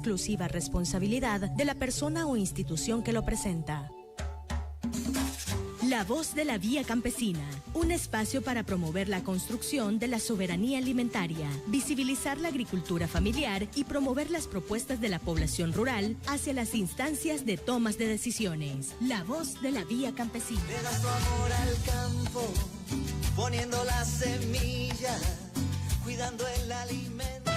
exclusiva responsabilidad de la persona o institución que lo presenta. La Voz de la Vía Campesina, un espacio para promover la construcción de la soberanía alimentaria, visibilizar la agricultura familiar y promover las propuestas de la población rural hacia las instancias de tomas de decisiones. La Voz de la Vía Campesina. Le das tu amor al campo, poniendo la semilla, cuidando el alimento.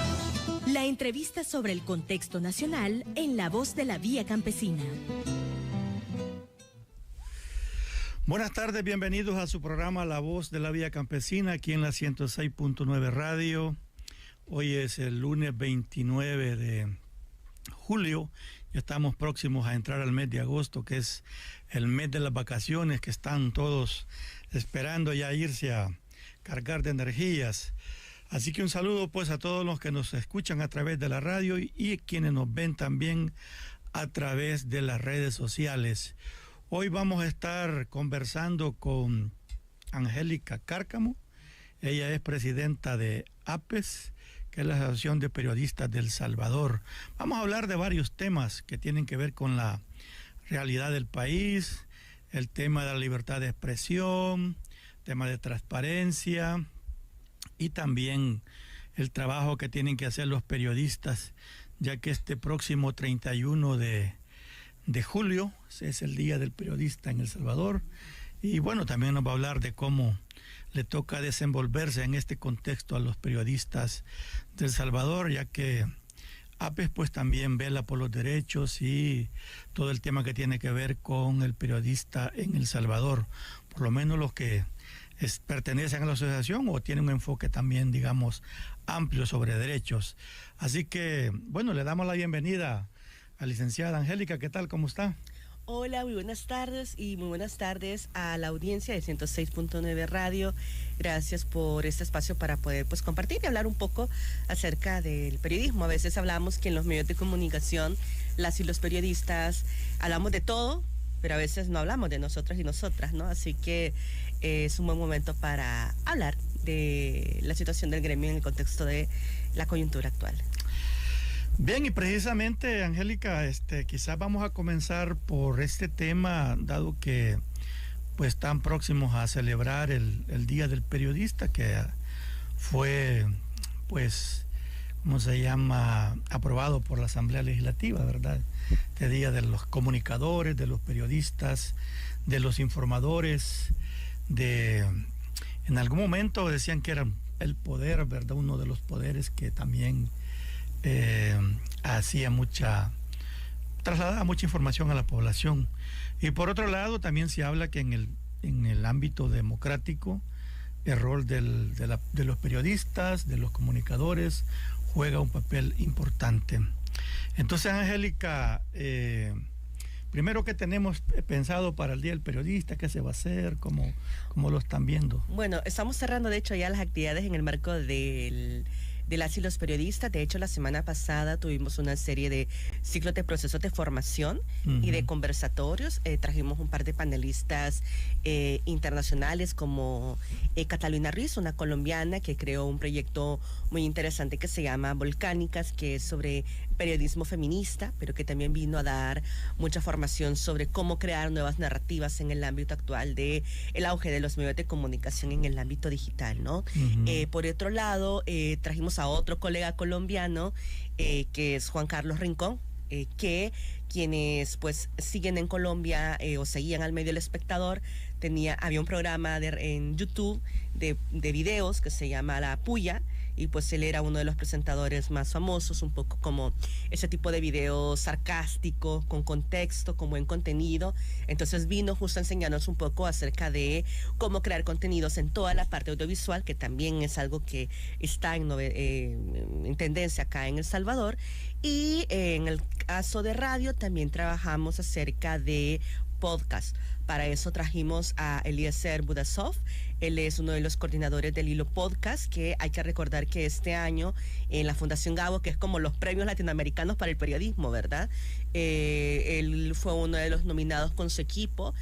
La entrevista sobre el contexto nacional en La Voz de la Vía Campesina. Buenas tardes, bienvenidos a su programa La Voz de la Vía Campesina, aquí en la 106.9 Radio. Hoy es el lunes 29 de julio, ya estamos próximos a entrar al mes de agosto, que es el mes de las vacaciones, que están todos esperando ya irse a cargar de energías. Así que un saludo pues a todos los que nos escuchan a través de la radio y quienes nos ven también a través de las redes sociales. Hoy vamos a estar conversando con Angélica Cárcamo. Ella es presidenta de APES, que es la Asociación de Periodistas de El Salvador. Vamos a hablar de varios temas que tienen que ver con la realidad del país, el tema de la libertad de expresión, tema de transparencia y también el trabajo que tienen que hacer los periodistas, ya que este próximo 31 de julio es el Día del Periodista en El Salvador. Y bueno, también nos va a hablar de cómo le toca desenvolverse en este contexto a los periodistas de El Salvador, ya que APES pues también vela por los derechos y todo el tema que tiene que ver con el periodista en El Salvador, por lo menos los que pertenecen a la asociación o tienen un enfoque también, digamos, amplio sobre derechos. Así que, bueno, le damos la bienvenida a licenciada Angélica. ¿Qué tal? ¿Cómo está? Hola, muy buenas tardes y muy buenas tardes a la audiencia de 106.9 Radio. Gracias por este espacio para poder pues compartir y hablar un poco acerca del periodismo. A veces hablamos que en los medios de comunicación, las y los periodistas hablamos de todo, pero a veces no hablamos de nosotras y nosotras, ¿no? Así que es un buen momento para hablar de la situación del gremio en el contexto de la coyuntura actual. Bien, y precisamente, Angélica, quizás vamos a comenzar por este tema, dado que pues están próximos a celebrar el Día del Periodista, que fue, pues, ¿cómo se llama?, aprobado por la Asamblea Legislativa, ¿verdad? Este Día de los comunicadores, de los periodistas, de los informadores, en algún momento decían que era el poder, ¿verdad?, uno de los poderes que también trasladaba mucha información a la población. Y por otro lado también se habla que en el ámbito democrático el rol de los periodistas, de los comunicadores, juega un papel importante. Entonces, Angélica, primero, ¿qué tenemos pensado para el Día del Periodista? ¿Qué se va a hacer? ¿Cómo lo están viendo? Bueno, estamos cerrando de hecho ya las actividades en el marco de las y los periodistas. De hecho, la semana pasada tuvimos una serie de ciclos de procesos de formación y de conversatorios. Trajimos un par de panelistas internacionales como Catalina Ruiz, una colombiana que creó un proyecto muy interesante que se llama Volcánicas, que es sobre periodismo feminista, pero que también vino a dar mucha formación sobre cómo crear nuevas narrativas en el ámbito actual de el auge de los medios de comunicación en el ámbito digital, ¿no? Por otro lado, trajimos a otro colega colombiano que es Juan Carlos Rincón, que quienes pues siguen en Colombia o seguían al medio El Espectador, había un programa en YouTube de videos que se llama La Puya, y pues él era uno de los presentadores más famosos, un poco como ese tipo de videos sarcástico, con contexto, con buen contenido. Entonces vino justo a enseñarnos un poco acerca de cómo crear contenidos en toda la parte audiovisual, que también es algo que está en tendencia acá en El Salvador. Y en el caso de radio también trabajamos acerca de podcast. Para eso trajimos a Eliezer Budasov. Él es uno de los coordinadores del Hilo Podcast, que hay que recordar que este año en la Fundación Gabo, que es como los premios latinoamericanos para el periodismo, ¿verdad? Él fue uno de los nominados con su equipo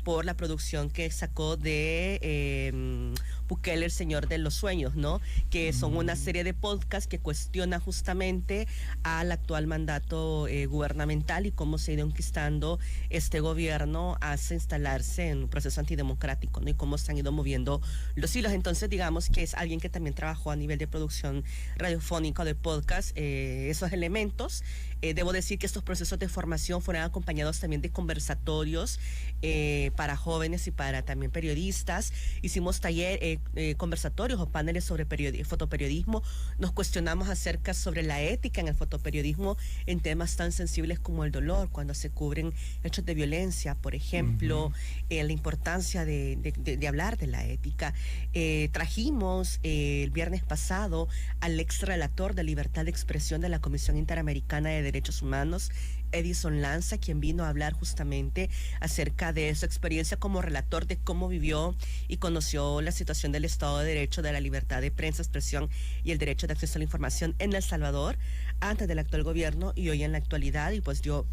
por la producción que sacó de Bukele, el Señor de los Sueños, ¿no? Que son una serie de podcasts que cuestiona justamente al actual mandato gubernamental y cómo se ha ido conquistando este gobierno hasta instalarse en un proceso antidemocrático, ¿no? Y cómo se han ido moviendo los hilos. Entonces, digamos que es alguien que también trabajó a nivel de producción radiofónica de podcast, esos elementos. Debo decir que estos procesos de formación fueron acompañados también de conversatorios para jóvenes y para también periodistas. Hicimos conversatorios o paneles sobre fotoperiodismo. Nos cuestionamos acerca sobre la ética en el fotoperiodismo en temas tan sensibles como el dolor, cuando se cubren hechos de violencia, por ejemplo, la importancia de hablar de la ética. Trajimos el viernes pasado al ex relator de libertad de expresión de la Comisión Interamericana de Derechos Humanos, Edison Lanza, quien vino a hablar justamente acerca de su experiencia como relator, de cómo vivió y conoció la situación del Estado de Derecho, de la libertad de prensa, expresión y el derecho de acceso a la información en El Salvador antes del actual gobierno y hoy en la actualidad, y pues dio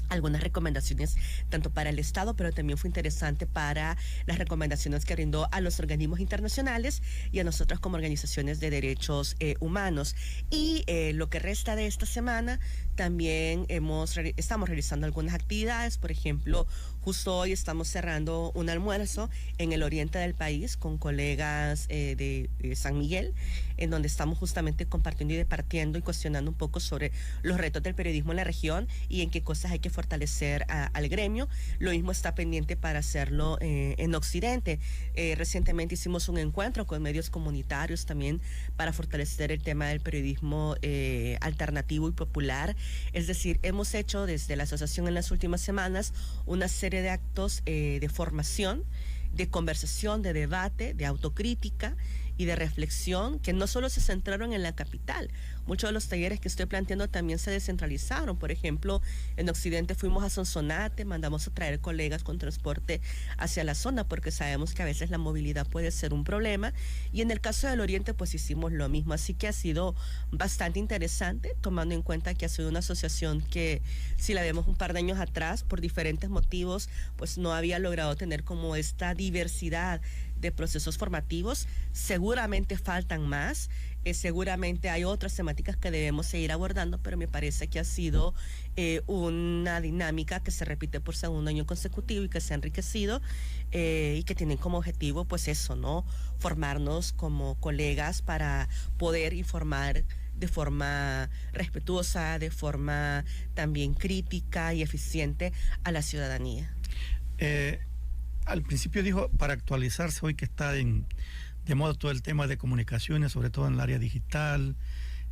algunas recomendaciones tanto para el Estado, pero también fue interesante para las recomendaciones que brindó a los organismos internacionales y a nosotros como organizaciones de derechos humanos. Y lo que resta de esta semana también estamos realizando algunas actividades. Por ejemplo, justo hoy estamos cerrando un almuerzo en el oriente del país con colegas de San Miguel, en donde estamos justamente compartiendo y departiendo y cuestionando un poco sobre los retos del periodismo en la región y en qué cosas hay que fortalecer al gremio. Lo mismo está pendiente para hacerlo en Occidente. Recientemente hicimos un encuentro con medios comunitarios también para fortalecer el tema del periodismo alternativo y popular. Es decir, hemos hecho desde la asociación en las últimas semanas una serie de actos de formación, de conversación, de debate, de autocrítica y de reflexión que no solo se centraron en la capital. Muchos de los talleres que estoy planteando también se descentralizaron. Por ejemplo, en Occidente fuimos a Sonsonate, mandamos a traer colegas con transporte hacia la zona porque sabemos que a veces la movilidad puede ser un problema. Y en el caso del Oriente pues hicimos lo mismo. Así que ha sido bastante interesante, tomando en cuenta que ha sido una asociación que, si la vemos un par de años atrás, por diferentes motivos, pues no había logrado tener como esta diversidad de procesos formativos. Seguramente faltan más, seguramente hay otras temáticas que debemos seguir abordando, pero me parece que ha sido una dinámica que se repite por segundo año consecutivo y que se ha enriquecido y que tienen como objetivo pues eso, ¿no? Formarnos como colegas para poder informar de forma respetuosa, de forma también crítica y eficiente a la ciudadanía. Al principio dijo para actualizarse hoy que está de moda todo el tema de comunicaciones, sobre todo en el área digital.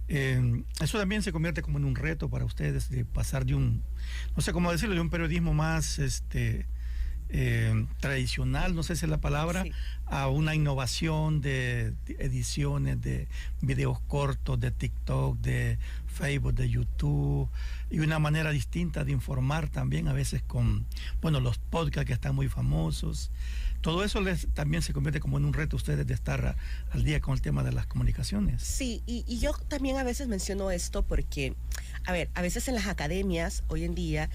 Eso también se convierte como en un reto para ustedes de pasar de un, no sé cómo decirlo, de un periodismo más tradicional, no sé si es la palabra, sí, a una innovación de ediciones, de videos cortos, de TikTok, de Facebook, de YouTube, y una manera distinta de informar también, a veces con, bueno, los podcasts que están muy famosos. Todo eso también se convierte como en un reto ustedes de estar al día con el tema de las comunicaciones. Sí, y yo también a veces menciono esto porque, a ver, a veces en las academias hoy en día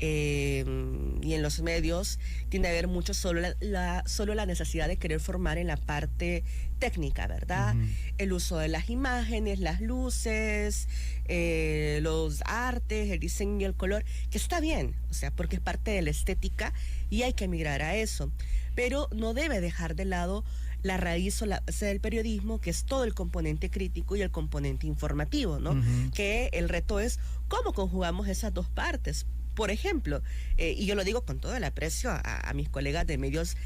y en los medios tiende a haber mucho solo la necesidad de querer formar en la parte técnica, ¿verdad? El uso de las imágenes, las luces, los artes, el diseño y el color, que está bien, o sea, porque es parte de la estética y hay que migrar a eso, pero no debe dejar de lado la raíz o la base del periodismo, que es todo el componente crítico y el componente informativo, ¿no? Que el reto es cómo conjugamos esas dos partes. Por ejemplo, y yo lo digo con todo el aprecio a mis colegas de medios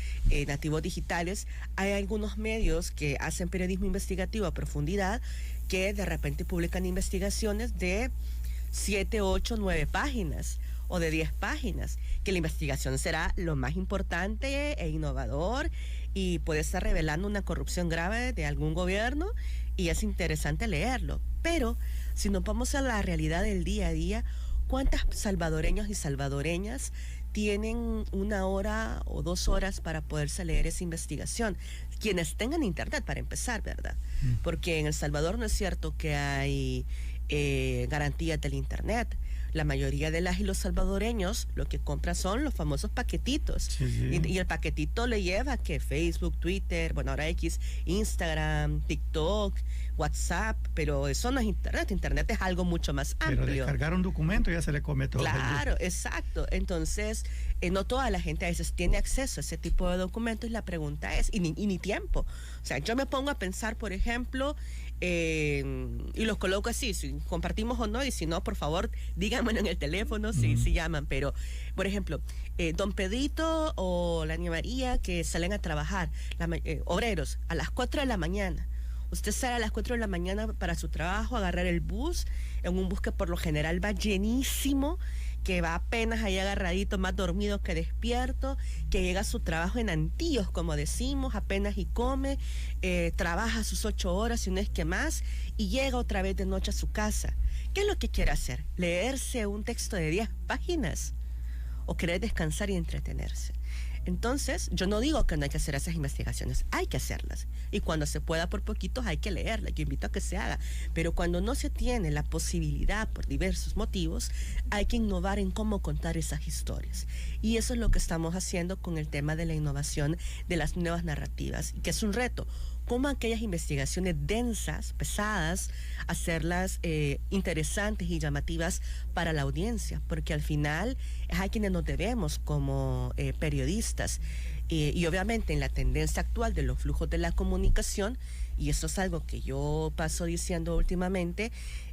nativos digitales, hay algunos medios que hacen periodismo investigativo a profundidad que de repente publican investigaciones de 7, 8, 9 páginas o de 10 páginas, que la investigación será lo más importante e innovador y puede estar revelando una corrupción grave de algún gobierno y es interesante leerlo. Pero si nos vamos a la realidad del día a día, ¿cuántos salvadoreños y salvadoreñas tienen 1 hora o 2 horas para poderse leer esa investigación? Quienes tengan internet, para empezar, ¿verdad? Porque en El Salvador no es cierto que hay garantías del internet. La mayoría de las y los salvadoreños lo que compran son los famosos paquetitos. Sí, sí. Y el paquetito le lleva que Facebook, Twitter, bueno, ahora X, Instagram, TikTok, WhatsApp, pero eso no es internet. Internet es algo mucho más amplio. Pero descargar un documento ya se le come todo. Claro, exacto. Entonces, no toda la gente a veces tiene acceso a ese tipo de documentos y la pregunta es, y ni tiempo. O sea, yo me pongo a pensar, por ejemplo, y los coloco así, si compartimos o no, y si no, por favor, díganmelo en el teléfono si llaman. Pero, por ejemplo, don Pedrito o la niña María que salen a trabajar, obreros, a las 4 de la mañana. Usted sale a las 4 de la mañana para su trabajo, agarrar el bus, en un bus que por lo general va llenísimo, que va apenas ahí agarradito, más dormido que despierto, que llega a su trabajo en antillos, como decimos, apenas y come, trabaja sus 8 horas, si no es que más, y llega otra vez de noche a su casa. ¿Qué es lo que quiere hacer? ¿Leerse un texto de 10 páginas? ¿O querer descansar y entretenerse? Entonces, yo no digo que no hay que hacer esas investigaciones, hay que hacerlas. Y cuando se pueda por poquitos hay que leerlas, yo invito a que se haga. Pero cuando no se tiene la posibilidad por diversos motivos, hay que innovar en cómo contar esas historias. Y eso es lo que estamos haciendo con el tema de la innovación de las nuevas narrativas, que es un reto. Cómo aquellas investigaciones densas, pesadas, hacerlas interesantes y llamativas para la audiencia, porque al final es a quienes nos debemos como periodistas. Y obviamente en la tendencia actual de los flujos de la comunicación, y eso es algo que yo paso diciendo últimamente,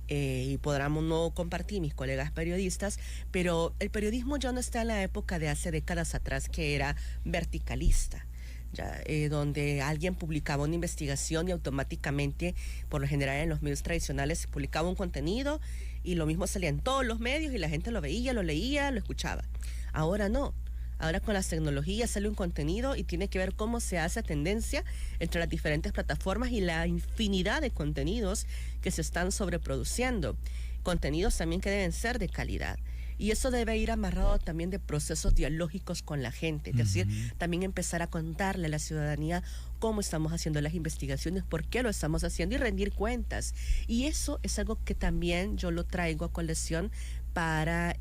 y podrán no compartir mis colegas periodistas, pero el periodismo ya no está en la época de hace décadas atrás que era verticalista. Ya, donde alguien publicaba una investigación y automáticamente, por lo general en los medios tradicionales, se publicaba un contenido y lo mismo salía en todos los medios y la gente lo veía, lo leía, lo escuchaba. Ahora no. Ahora con las tecnologías sale un contenido y tiene que ver cómo se hace tendencia entre las diferentes plataformas y la infinidad de contenidos que se están sobreproduciendo. Contenidos también que deben ser de calidad. Y eso debe ir amarrado también de procesos dialógicos con la gente, es decir, también empezar a contarle a la ciudadanía cómo estamos haciendo las investigaciones, por qué lo estamos haciendo y rendir cuentas. Y eso es algo que también yo lo traigo a colación para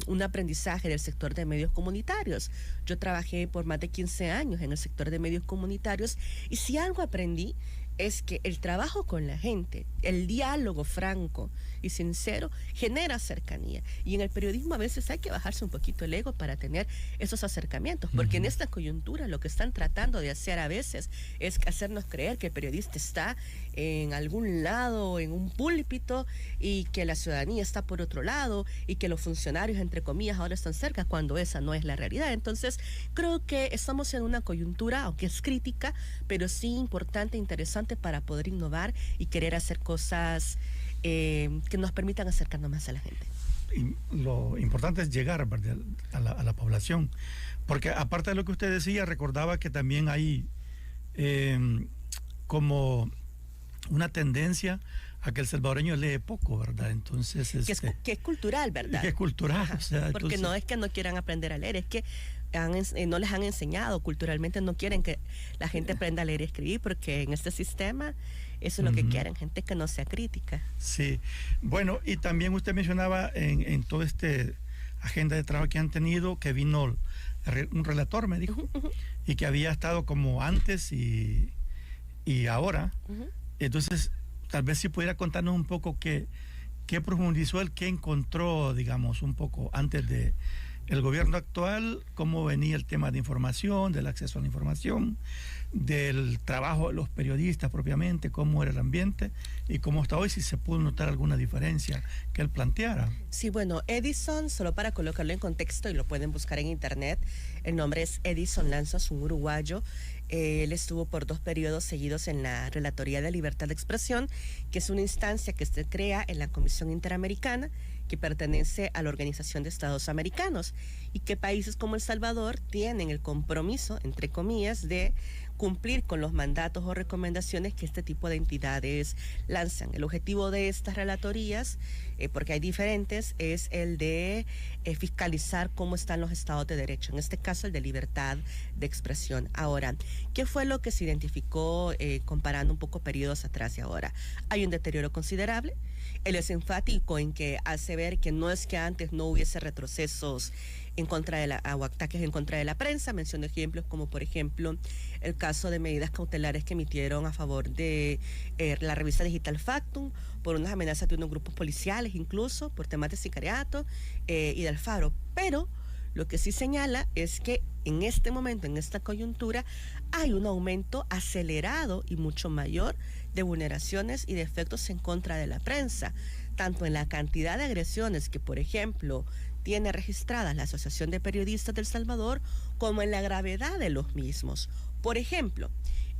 un aprendizaje del sector de medios comunitarios. Yo trabajé por más de 15 años en el sector de medios comunitarios y si algo aprendí es que el trabajo con la gente, el diálogo franco y sincero genera cercanía. Y en el periodismo a veces hay que bajarse un poquito el ego para tener esos acercamientos, porque en esta coyuntura lo que están tratando de hacer a veces es hacernos creer que el periodista está en algún lado, en un púlpito, y que la ciudadanía está por otro lado, y que los funcionarios, entre comillas, ahora están cerca, cuando esa no es la realidad. Entonces, creo que estamos en una coyuntura, aunque es crítica, pero sí importante, interesante para poder innovar y querer hacer cosas que nos permitan acercarnos más a la gente. Y lo importante es llegar, ¿verdad?, a la población, porque aparte de lo que usted decía, recordaba que también hay como una tendencia a que el salvadoreño lee poco, ¿verdad? Entonces que es cultural, ¿verdad? Que es cultural. Ajá, o sea, porque entonces, no es que no quieran aprender a leer, es que no les han enseñado culturalmente, no quieren que la gente aprenda a leer y escribir, porque en este sistema eso es lo que quieren, gente que no sea crítica. Sí, bueno, y también usted mencionaba en todo este agenda de trabajo que han tenido, que vino un relator, me dijo, y que había estado como antes y ahora. Entonces, tal vez si pudiera contarnos un poco qué profundizó él, qué encontró, digamos, un poco antes de el gobierno actual, cómo venía el tema de información, del acceso a la información, del trabajo de los periodistas propiamente, cómo era el ambiente y cómo está hoy, si se pudo notar alguna diferencia que él planteara. Sí, bueno, Edison, solo para colocarlo en contexto, y lo pueden buscar en internet, el nombre es Edison Lanzas, un uruguayo. Él estuvo por 2 periodos seguidos en la Relatoría de Libertad de Expresión, que es una instancia que se crea en la Comisión Interamericana, que pertenece a la Organización de Estados Americanos, y que países como El Salvador tienen el compromiso, entre comillas, de cumplir con los mandatos o recomendaciones que este tipo de entidades lanzan. El objetivo de estas relatorías porque hay diferentes, es el de fiscalizar cómo están los estados de derecho, en este caso el de libertad de expresión. Ahora, ¿qué fue lo que se identificó comparando un poco periodos atrás y ahora? Hay un deterioro considerable. Él es enfático en que hace ver que no es que antes no hubiese retrocesos en contra de o ataques en contra de la prensa. Menciono ejemplos como, por ejemplo, el caso de medidas cautelares que emitieron a favor de la revista digital Factum por unas amenazas de unos grupos policiales, incluso por temas de sicariato y del Faro. Pero lo que sí señala es que en este momento, en esta coyuntura, hay un aumento acelerado y mucho mayor de vulneraciones y defectos en contra de la prensa, tanto en la cantidad de agresiones que, por ejemplo, tiene registradas la Asociación de Periodistas del Salvador, como en la gravedad de los mismos. Por ejemplo,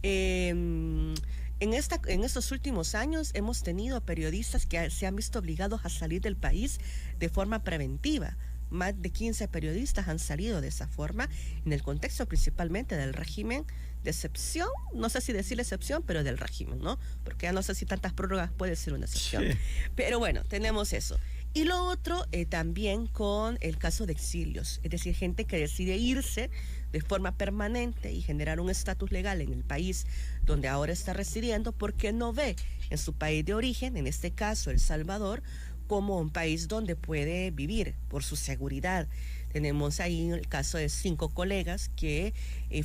en estos últimos años hemos tenido periodistas que se han visto obligados a salir del país de forma preventiva. Más de 15 periodistas han salido de esa forma, en el contexto principalmente del régimen de excepción, no sé si decir excepción, pero del régimen, ¿no? Porque ya no sé si tantas prórrogas puede ser una excepción. Sí. Pero bueno, tenemos eso. Y lo otro también con el caso de exilios, es decir, gente que decide irse de forma permanente y generar un estatus legal en el país donde ahora está residiendo porque no ve en su país de origen, en este caso El Salvador, como un país donde puede vivir por su seguridad. Tenemos ahí el caso de 5 colegas que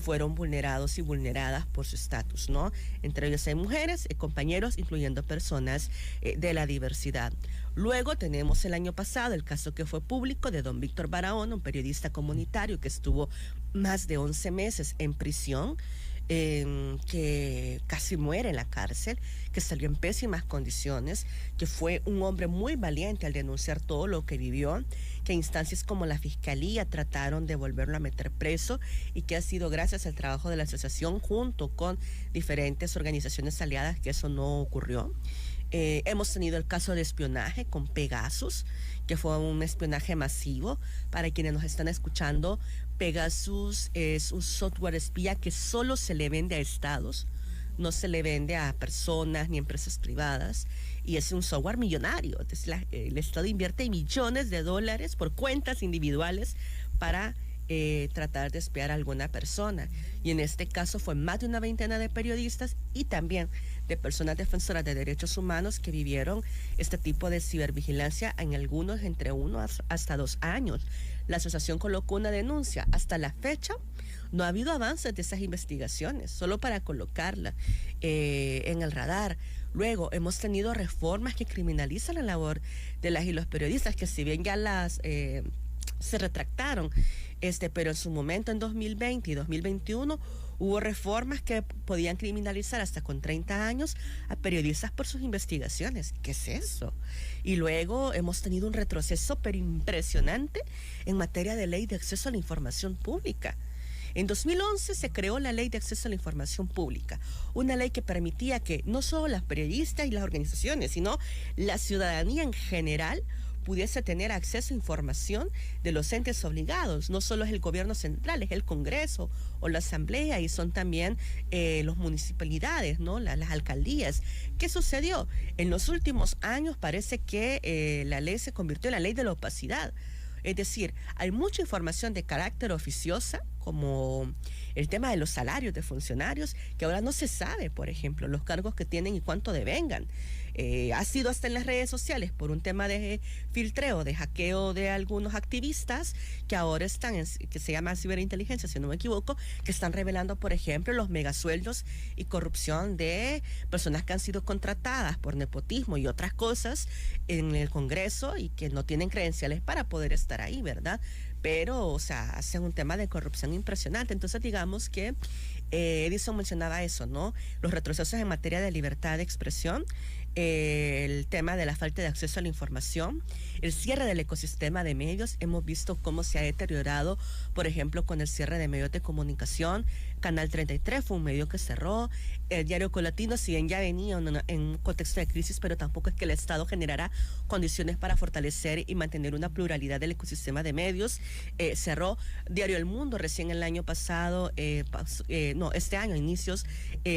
fueron vulnerados y vulneradas por su estatus, ¿no? Entre ellos hay mujeres, compañeros, incluyendo personas de la diversidad. Luego tenemos el año pasado el caso que fue público de don Víctor Barahona, un periodista comunitario que estuvo más de 11 meses en prisión, que casi muere en la cárcel, que salió en pésimas condiciones, que fue un hombre muy valiente al denunciar todo lo que vivió, que instancias como la Fiscalía trataron de volverlo a meter preso y que ha sido gracias al trabajo de la asociación junto con diferentes organizaciones aliadas que eso no ocurrió. Hemos tenido el caso de espionaje con Pegasus, que fue un espionaje masivo. Para quienes nos están escuchando, Pegasus es un software espía que solo se le vende a estados, no se le vende a personas ni empresas privadas, y es un software millonario. Entonces, el estado invierte millones de dólares por cuentas individuales para tratar de espiar a alguna persona, y en este caso fue más de una veintena de periodistas y también de personas defensoras de derechos humanos que vivieron este tipo de cibervigilancia, en algunos entre 1 hasta 2 años. La asociación colocó una denuncia. Hasta la fecha no ha habido avances de esas investigaciones, solo para colocarla en el radar. Luego hemos tenido reformas que criminalizan la labor de las y los periodistas, que si bien ya las se retractaron, pero en su momento en 2020 y 2021 hubo reformas que podían criminalizar hasta con 30 años a periodistas por sus investigaciones. ¿Qué es eso? Y luego hemos tenido un retroceso pero impresionante en materia de ley de acceso a la información pública. En 2011 se creó la Ley de Acceso a la Información Pública, una ley que permitía que no solo las periodistas y las organizaciones, sino la ciudadanía en general pudiese tener acceso a información de los entes obligados. No solo es el gobierno central, es el Congreso o la Asamblea, y son también las municipalidades, ¿no? Las alcaldías. ¿Qué sucedió? En los últimos años parece que la ley se convirtió en la ley de la opacidad. Es decir, hay mucha información de carácter oficiosa, como el tema de los salarios de funcionarios, que ahora no se sabe, por ejemplo, los cargos que tienen y cuánto devengan. Ha sido hasta en las redes sociales por un tema de filtreo, de hackeo de algunos activistas que ahora están, que se llama ciberinteligencia, si no me equivoco, que están revelando, por ejemplo, los megasueldos y corrupción de personas que han sido contratadas por nepotismo y otras cosas en el Congreso y que no tienen credenciales para poder estar ahí, ¿verdad? Pero, o sea, hacen un tema de corrupción impresionante. Entonces, digamos que Edison mencionaba eso, ¿no? Los retrocesos en materia de libertad de expresión, el tema de la falta de acceso a la información, el cierre del ecosistema de medios. Hemos visto cómo se ha deteriorado, por ejemplo, con el cierre de medios de comunicación. Canal 33 fue un medio que cerró. El diario Colatino, si bien ya venía en un contexto de crisis, pero tampoco es que el Estado generara condiciones para fortalecer y mantener una pluralidad del ecosistema de medios. Cerró. Diario El Mundo, recién el año pasado, este año, a inicios,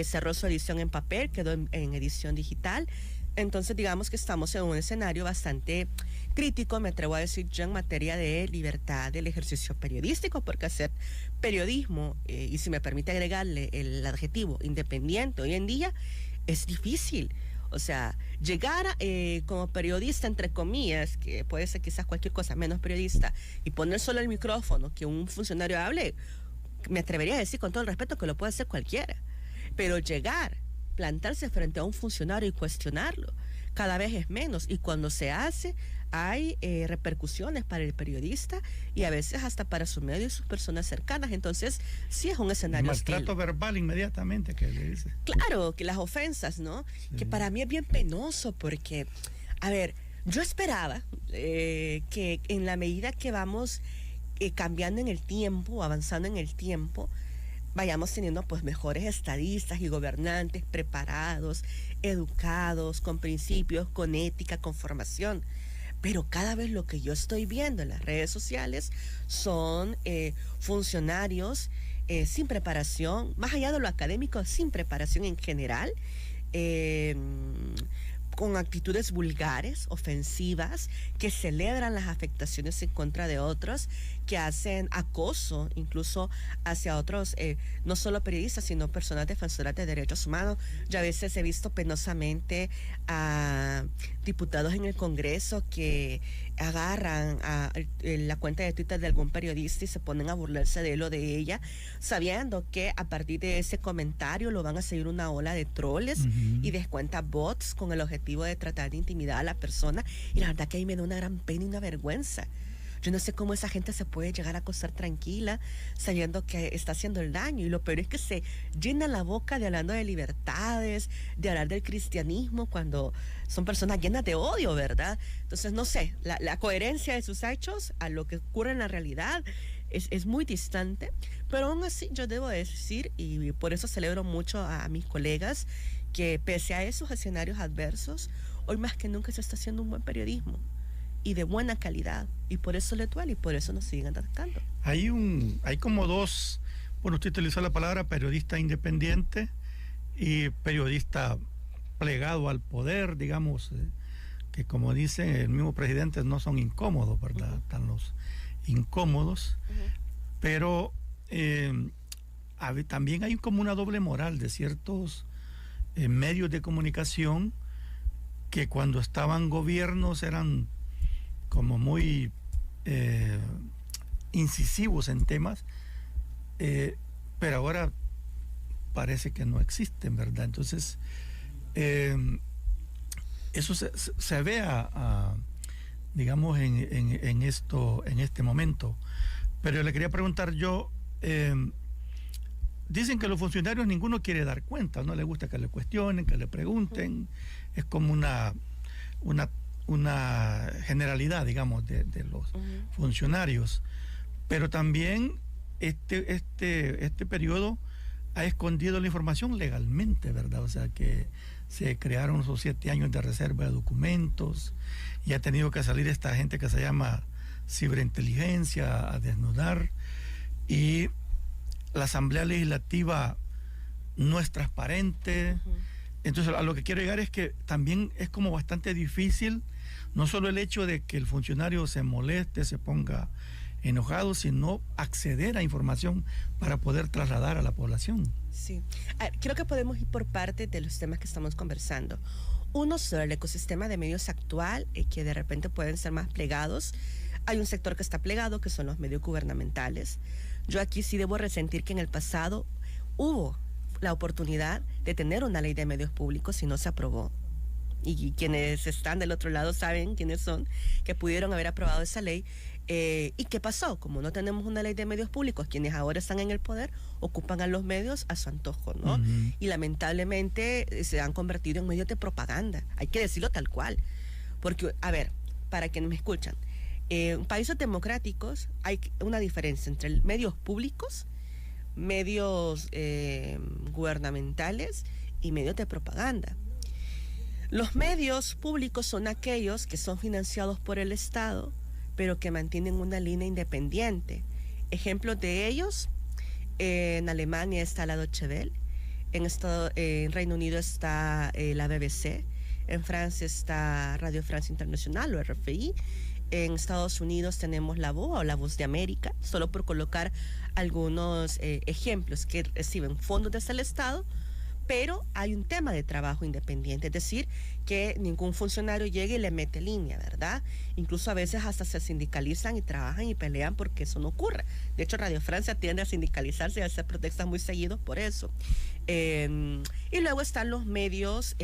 cerró su edición en papel, quedó en edición digital. Entonces, digamos que estamos en un escenario bastante crítico, me atrevo a decir yo, en materia de libertad del ejercicio periodístico, porque hacer periodismo, y si me permite agregarle el adjetivo independiente hoy en día, es difícil. O sea, llegar como periodista, entre comillas, que puede ser quizás cualquier cosa menos periodista, y poner solo el micrófono, que un funcionario hable, me atrevería a decir con todo el respeto que lo puede hacer cualquiera. Pero llegar, plantarse frente a un funcionario y cuestionarlo, cada vez es menos. Y cuando se hace, hay repercusiones para el periodista y a veces hasta para su medio y sus personas cercanas. Entonces, sí es un escenario hostil. Maltrato verbal inmediatamente que le dice. Claro, que las ofensas, ¿no? Sí. Que para mí es bien penoso porque, a ver, yo esperaba que en la medida que vamos cambiando en el tiempo, avanzando en el tiempo, vayamos teniendo pues mejores estadistas y gobernantes preparados, educados, con principios, con ética, con formación. Pero cada vez lo que yo estoy viendo en las redes sociales son funcionarios sin preparación, más allá de lo académico, sin preparación en general, con actitudes vulgares, ofensivas, que celebran las afectaciones en contra de otros, que hacen acoso incluso hacia otros, no solo periodistas, sino personas defensoras de derechos humanos. Yo a veces he visto penosamente a diputados en el Congreso que agarran a la cuenta de Twitter de algún periodista y se ponen a burlarse de él o de ella, sabiendo que a partir de ese comentario lo van a seguir una ola de troles y descuenta bots con el objetivo de tratar de intimidar a la persona. Y la verdad que ahí me da una gran pena y una vergüenza. Yo no sé cómo esa gente se puede llegar a acostar tranquila sabiendo que está haciendo el daño. Y lo peor es que se llena la boca de hablando de libertades, de hablar del cristianismo, cuando son personas llenas de odio, ¿verdad? Entonces, no sé, la coherencia de sus hechos a lo que ocurre en la realidad es muy distante. Pero aún así yo debo decir, y por eso celebro mucho a mis colegas, que pese a esos escenarios adversos, hoy más que nunca se está haciendo un buen periodismo y de buena calidad, y por eso le duele y por eso nos siguen atacando. Hay como dos, bueno, usted utilizó la palabra periodista independiente y periodista plegado al poder, digamos, que como dice el mismo presidente, no son incómodos, ¿verdad? Están los incómodos, pero también hay como una doble moral de ciertos medios de comunicación que cuando estaban gobiernos eran como muy incisivos en temas, pero ahora parece que no existen, ¿verdad? Entonces, eso se ve digamos, en este momento. Pero le quería preguntar yo, dicen que los funcionarios ninguno quiere dar cuenta, no les gusta que le cuestionen, que le pregunten, es como una generalidad, digamos, de los funcionarios. Pero también este periodo ha escondido la información legalmente, ¿verdad? O sea que se crearon esos 7 años de reserva de documentos y ha tenido que salir esta gente que se llama ciberinteligencia a desnudar, y la Asamblea Legislativa no es transparente. Entonces, a lo que quiero llegar es que también es como bastante difícil, no solo el hecho de que el funcionario se moleste, se ponga enojado, sino acceder a información para poder trasladar a la población. Sí, creo que podemos ir por parte de los temas que estamos conversando. Uno, sobre el ecosistema de medios actual, que de repente pueden ser más plegados. Hay un sector que está plegado, que son los medios gubernamentales. Yo aquí sí debo resentir que en el pasado hubo la oportunidad de tener una ley de medios públicos y no se aprobó. Y quienes están del otro lado saben quiénes son, que pudieron haber aprobado esa ley. ¿Y qué pasó? Como no tenemos una ley de medios públicos, quienes ahora están en el poder ocupan a los medios a su antojo, ¿no? Y lamentablemente se han convertido en medios de propaganda. Hay que decirlo tal cual. Porque, a ver, para quienes me escuchan, en países democráticos hay una diferencia entre medios públicos, medios gubernamentales y medios de propaganda. Los medios públicos son aquellos que son financiados por el Estado, pero que mantienen una línea independiente. Ejemplos de ellos, en Alemania está la Deutsche Welle, en Reino Unido está la BBC, En Francia está Radio France Internacional o RFI. En Estados Unidos tenemos la VOA o la Voz de América, solo por colocar algunos ejemplos que reciben fondos desde el Estado, pero hay un tema de trabajo independiente, es decir, que ningún funcionario llegue y le mete línea, ¿verdad? Incluso a veces hasta se sindicalizan y trabajan y pelean porque eso no ocurre. De hecho, Radio Francia tiende a sindicalizarse y a hacer protestas muy seguidos por eso. Y luego están los medios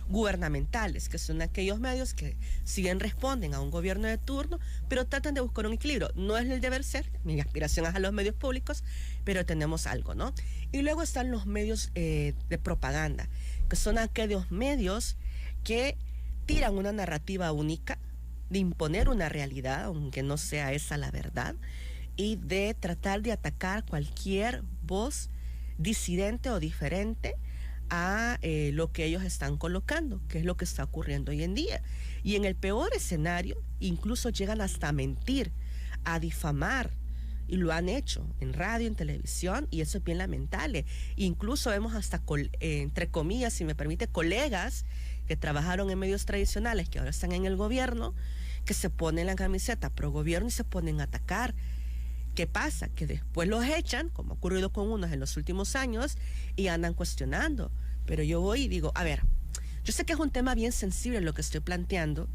gubernamentales, que son aquellos medios que si bien responden a un gobierno de turno, pero tratan de buscar un equilibrio. No es el deber ser, mi aspiración es a los medios públicos, pero tenemos algo, ¿no? Y luego están los medios de propaganda, que son aquellos medios que tiran una narrativa única, de imponer una realidad, aunque no sea esa la verdad, y de tratar de atacar cualquier voz disidente o diferente a lo que ellos están colocando, que es lo que está ocurriendo hoy en día. Y en el peor escenario, incluso llegan hasta a mentir, a difamar, y lo han hecho en radio, en televisión, y eso es bien lamentable. Incluso vemos hasta, entre comillas, si me permite, colegas que trabajaron en medios tradicionales, que ahora están en el gobierno, que se ponen la camiseta pro gobierno y se ponen a atacar. ¿Qué pasa? Que después los echan, como ha ocurrido con unos en los últimos años, y andan cuestionando. Pero yo voy y digo, a ver, yo sé que es un tema bien sensible lo que estoy planteando,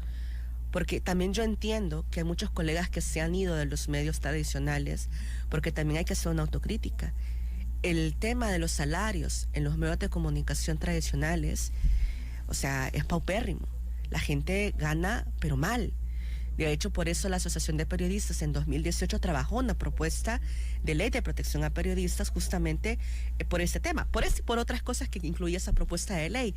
porque también yo entiendo que hay muchos colegas que se han ido de los medios tradicionales, porque también hay que hacer una autocrítica. El tema de los salarios en los medios de comunicación tradicionales, o sea, es paupérrimo. La gente gana, pero mal. De hecho, por eso la Asociación de Periodistas en 2018 trabajó una propuesta de ley de protección a periodistas justamente por este tema, por este y por otras cosas que incluye esa propuesta de ley.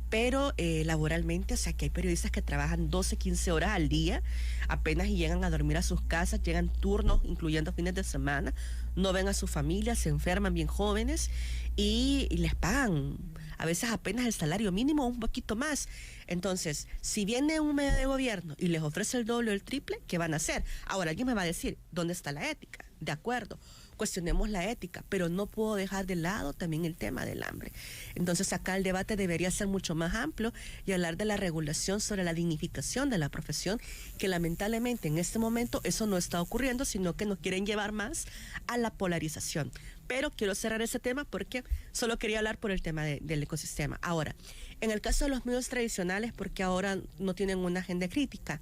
Pero laboralmente, o sea, que hay periodistas que trabajan 12, 15 horas al día, apenas y llegan a dormir a sus casas, llegan turnos, incluyendo fines de semana, no ven a su familia, se enferman bien jóvenes y les pagan a veces apenas el salario mínimo o un poquito más. Entonces, si viene un medio de gobierno y les ofrece el doble o el triple, ¿qué van a hacer? Ahora, alguien me va a decir, ¿dónde está la ética? De acuerdo, cuestionemos la ética, pero no puedo dejar de lado también el tema del hambre. Entonces, acá el debate debería ser mucho más amplio y hablar de la regulación sobre la dignificación de la profesión, que lamentablemente en este momento eso no está ocurriendo, sino que nos quieren llevar más a la polarización. Pero quiero cerrar ese tema porque solo quería hablar por el tema del ecosistema. Ahora, en el caso de los medios tradicionales, porque ahora no tienen una agenda crítica,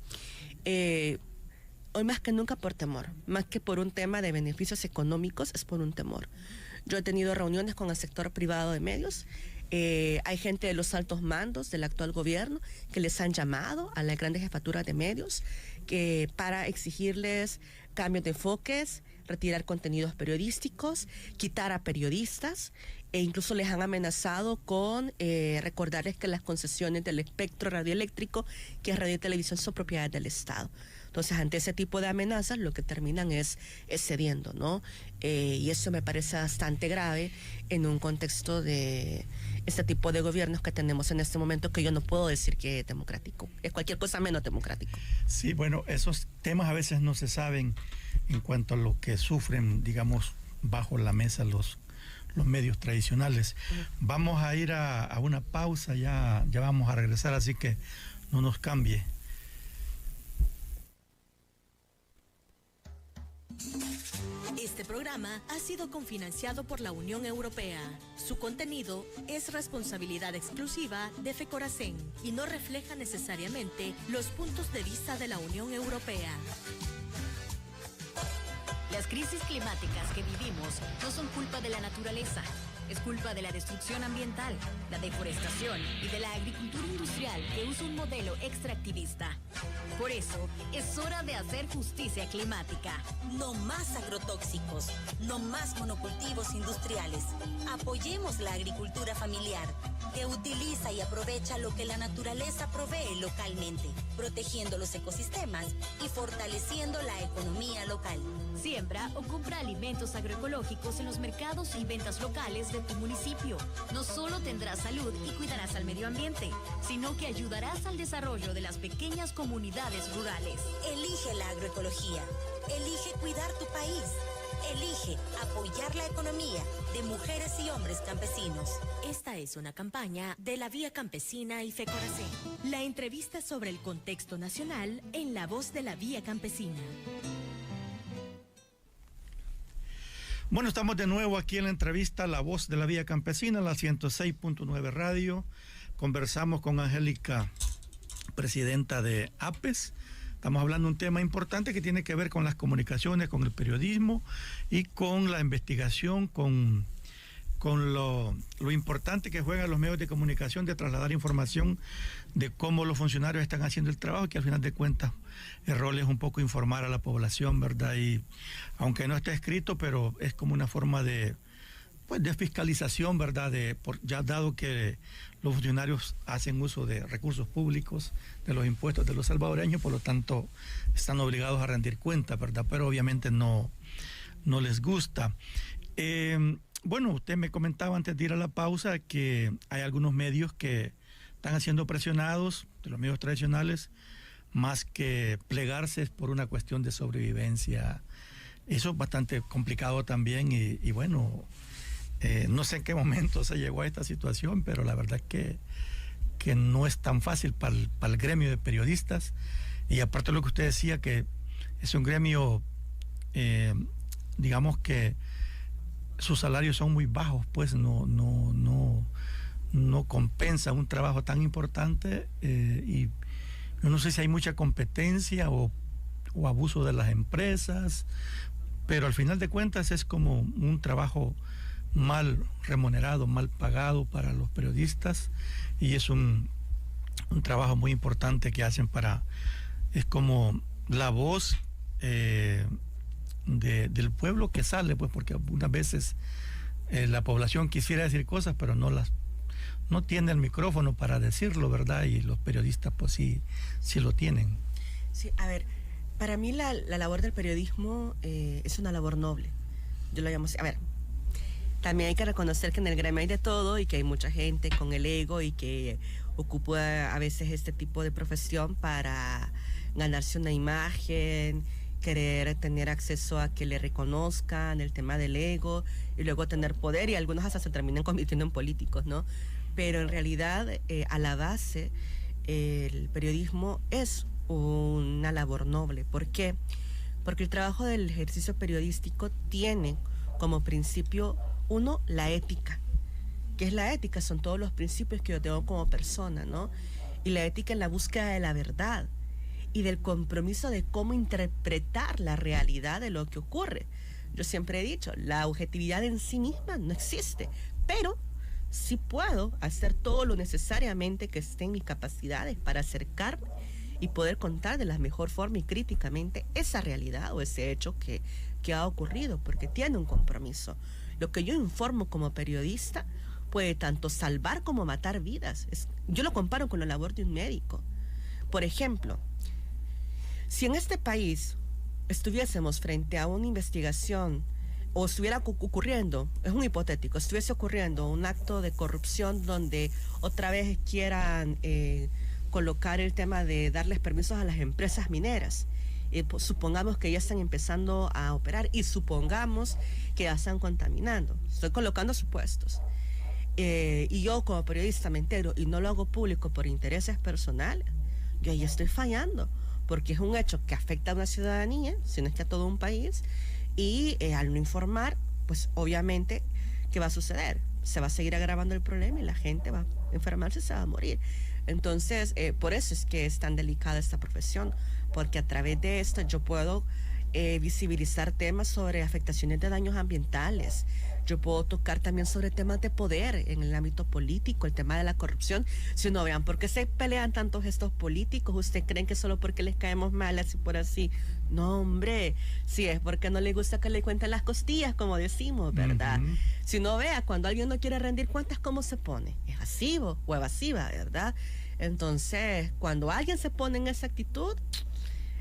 hoy más que nunca por temor, más que por un tema de beneficios económicos, es por un temor. Yo he tenido reuniones con el sector privado de medios, hay gente de los altos mandos del actual gobierno que les han llamado a las grandes jefaturas de medios para exigirles cambios de enfoques, retirar contenidos periodísticos, quitar a periodistas, e incluso les han amenazado con recordarles que las concesiones del espectro radioeléctrico, que es radio y televisión, son propiedades del Estado. Entonces, ante ese tipo de amenazas, lo que terminan es cediendo, ¿no? Y eso me parece bastante grave en un contexto de este tipo de gobiernos que tenemos en este momento, que yo no puedo decir que es democrático. Es cualquier cosa menos democrático. Sí, bueno, esos temas a veces no se saben en cuanto a lo que sufren, digamos, bajo la mesa los medios tradicionales. Vamos a ir a una pausa, ya vamos a regresar, así que no nos cambie. Este programa ha sido cofinanciado por la Unión Europea. Su contenido es responsabilidad exclusiva de FECORACEN y no refleja necesariamente los puntos de vista de la Unión Europea. Las crisis climáticas que vivimos no son culpa de la naturaleza, es culpa de la destrucción ambiental, la deforestación y de la agricultura industrial que usa un modelo extractivista. Por eso, es hora de hacer justicia climática. No más agrotóxicos, no más monocultivos industriales. Apoyemos la agricultura familiar, que utiliza y aprovecha lo que la naturaleza provee localmente, protegiendo los ecosistemas y fortaleciendo la economía local. Siembra o compra alimentos agroecológicos en los mercados y ventas locales de tu municipio. No solo tendrás salud y cuidarás al medio ambiente, sino que ayudarás al desarrollo de las pequeñas comunidades rurales. Elige la agroecología. Elige cuidar tu país. Elige apoyar la economía de mujeres y hombres campesinos. Esta es una campaña de la Vía Campesina y FECORACE. La entrevista sobre el contexto nacional en La Voz de la Vía Campesina. Bueno, estamos de nuevo aquí en la entrevista La Voz de la Vía Campesina, la 106.9 Radio. Conversamos con Angélica, presidenta de APES. Estamos hablando de un tema importante que tiene que ver con las comunicaciones, con el periodismo y con la investigación, con lo importante que juegan los medios de comunicación de trasladar información de cómo los funcionarios están haciendo el trabajo, que al final de cuentas el rol es un poco informar a la población, ¿verdad? Y aunque no está escrito, pero es como una forma de fiscalización, ¿verdad? Ya dado que los funcionarios hacen uso de recursos públicos, de los impuestos de los salvadoreños, por lo tanto están obligados a rendir cuenta, ¿verdad? Pero obviamente no les gusta. Bueno, usted me comentaba antes de ir a la pausa que hay algunos medios que están siendo presionados, de los medios tradicionales, más que plegarse por una cuestión de sobrevivencia. Eso es bastante complicado también y bueno, no sé en qué momento se llegó a esta situación, pero la verdad es que no es tan fácil para el gremio de periodistas. Y aparte de lo que usted decía, que es un gremio, digamos que sus salarios son muy bajos, pues no compensa un trabajo tan importante, y yo no sé si hay mucha competencia o abuso de las empresas, pero al final de cuentas es como un trabajo mal remunerado, mal pagado para los periodistas, y es un trabajo muy importante que hacen es como la voz del pueblo que sale, pues, porque algunas veces la población quisiera decir cosas, pero no tiene el micrófono para decirlo, ¿verdad? Y los periodistas pues sí lo tienen. Sí, a ver, para mí la labor del periodismo es una labor noble. Yo lo llamo así. A ver, también hay que reconocer que en el gremio hay de todo y que hay mucha gente con el ego y que ocupa a veces este tipo de profesión para ganarse una imagen, querer tener acceso a que le reconozcan, el tema del ego, y luego tener poder, y algunos hasta se terminan convirtiendo en políticos, ¿no? Pero en realidad, a la base, el periodismo es una labor noble. ¿Por qué? Porque el trabajo del ejercicio periodístico tiene como principio, uno, la ética. ¿Qué es la ética? Son todos los principios que yo tengo como persona, ¿no? Y la ética en la búsqueda de la verdad y del compromiso de cómo interpretar la realidad de lo que ocurre. Yo siempre he dicho, la objetividad en sí misma no existe, pero sí puedo hacer todo lo necesariamente que esté en mis capacidades para acercarme y poder contar de la mejor forma y críticamente esa realidad o ese hecho que ha ocurrido, porque tiene un compromiso. Lo que yo informo como periodista puede tanto salvar como matar vidas. Yo lo comparo con la labor de un médico. Por ejemplo, si en este país estuviésemos frente a una investigación o estuviera ocurriendo, es un hipotético, estuviese ocurriendo un acto de corrupción donde otra vez quieran colocar el tema de darles permisos a las empresas mineras, pues, supongamos que ya están empezando a operar y supongamos que ya están contaminando, estoy colocando supuestos, y yo como periodista me entero y no lo hago público por intereses personales, yo ahí estoy fallando, porque es un hecho que afecta a una ciudadanía, si no es que a todo un país, y al no informar, pues obviamente, ¿qué va a suceder? Se va a seguir agravando el problema y la gente va a enfermarse y se va a morir. Entonces, por eso es que es tan delicada esta profesión, porque a través de esto yo puedo visibilizar temas sobre afectaciones de daños ambientales. Yo puedo tocar también sobre temas de poder en el ámbito político, el tema de la corrupción. Si no, vean, ¿por qué se pelean tantos estos políticos? ¿Ustedes creen que solo porque les caemos mal, así por así? No, hombre, si es porque no les gusta que le cuenten las costillas, como decimos, ¿verdad? Uh-huh. Si no, vea, cuando alguien no quiere rendir cuentas, ¿cómo se pone? Evasivo o evasiva, ¿verdad? Entonces, cuando alguien se pone en esa actitud,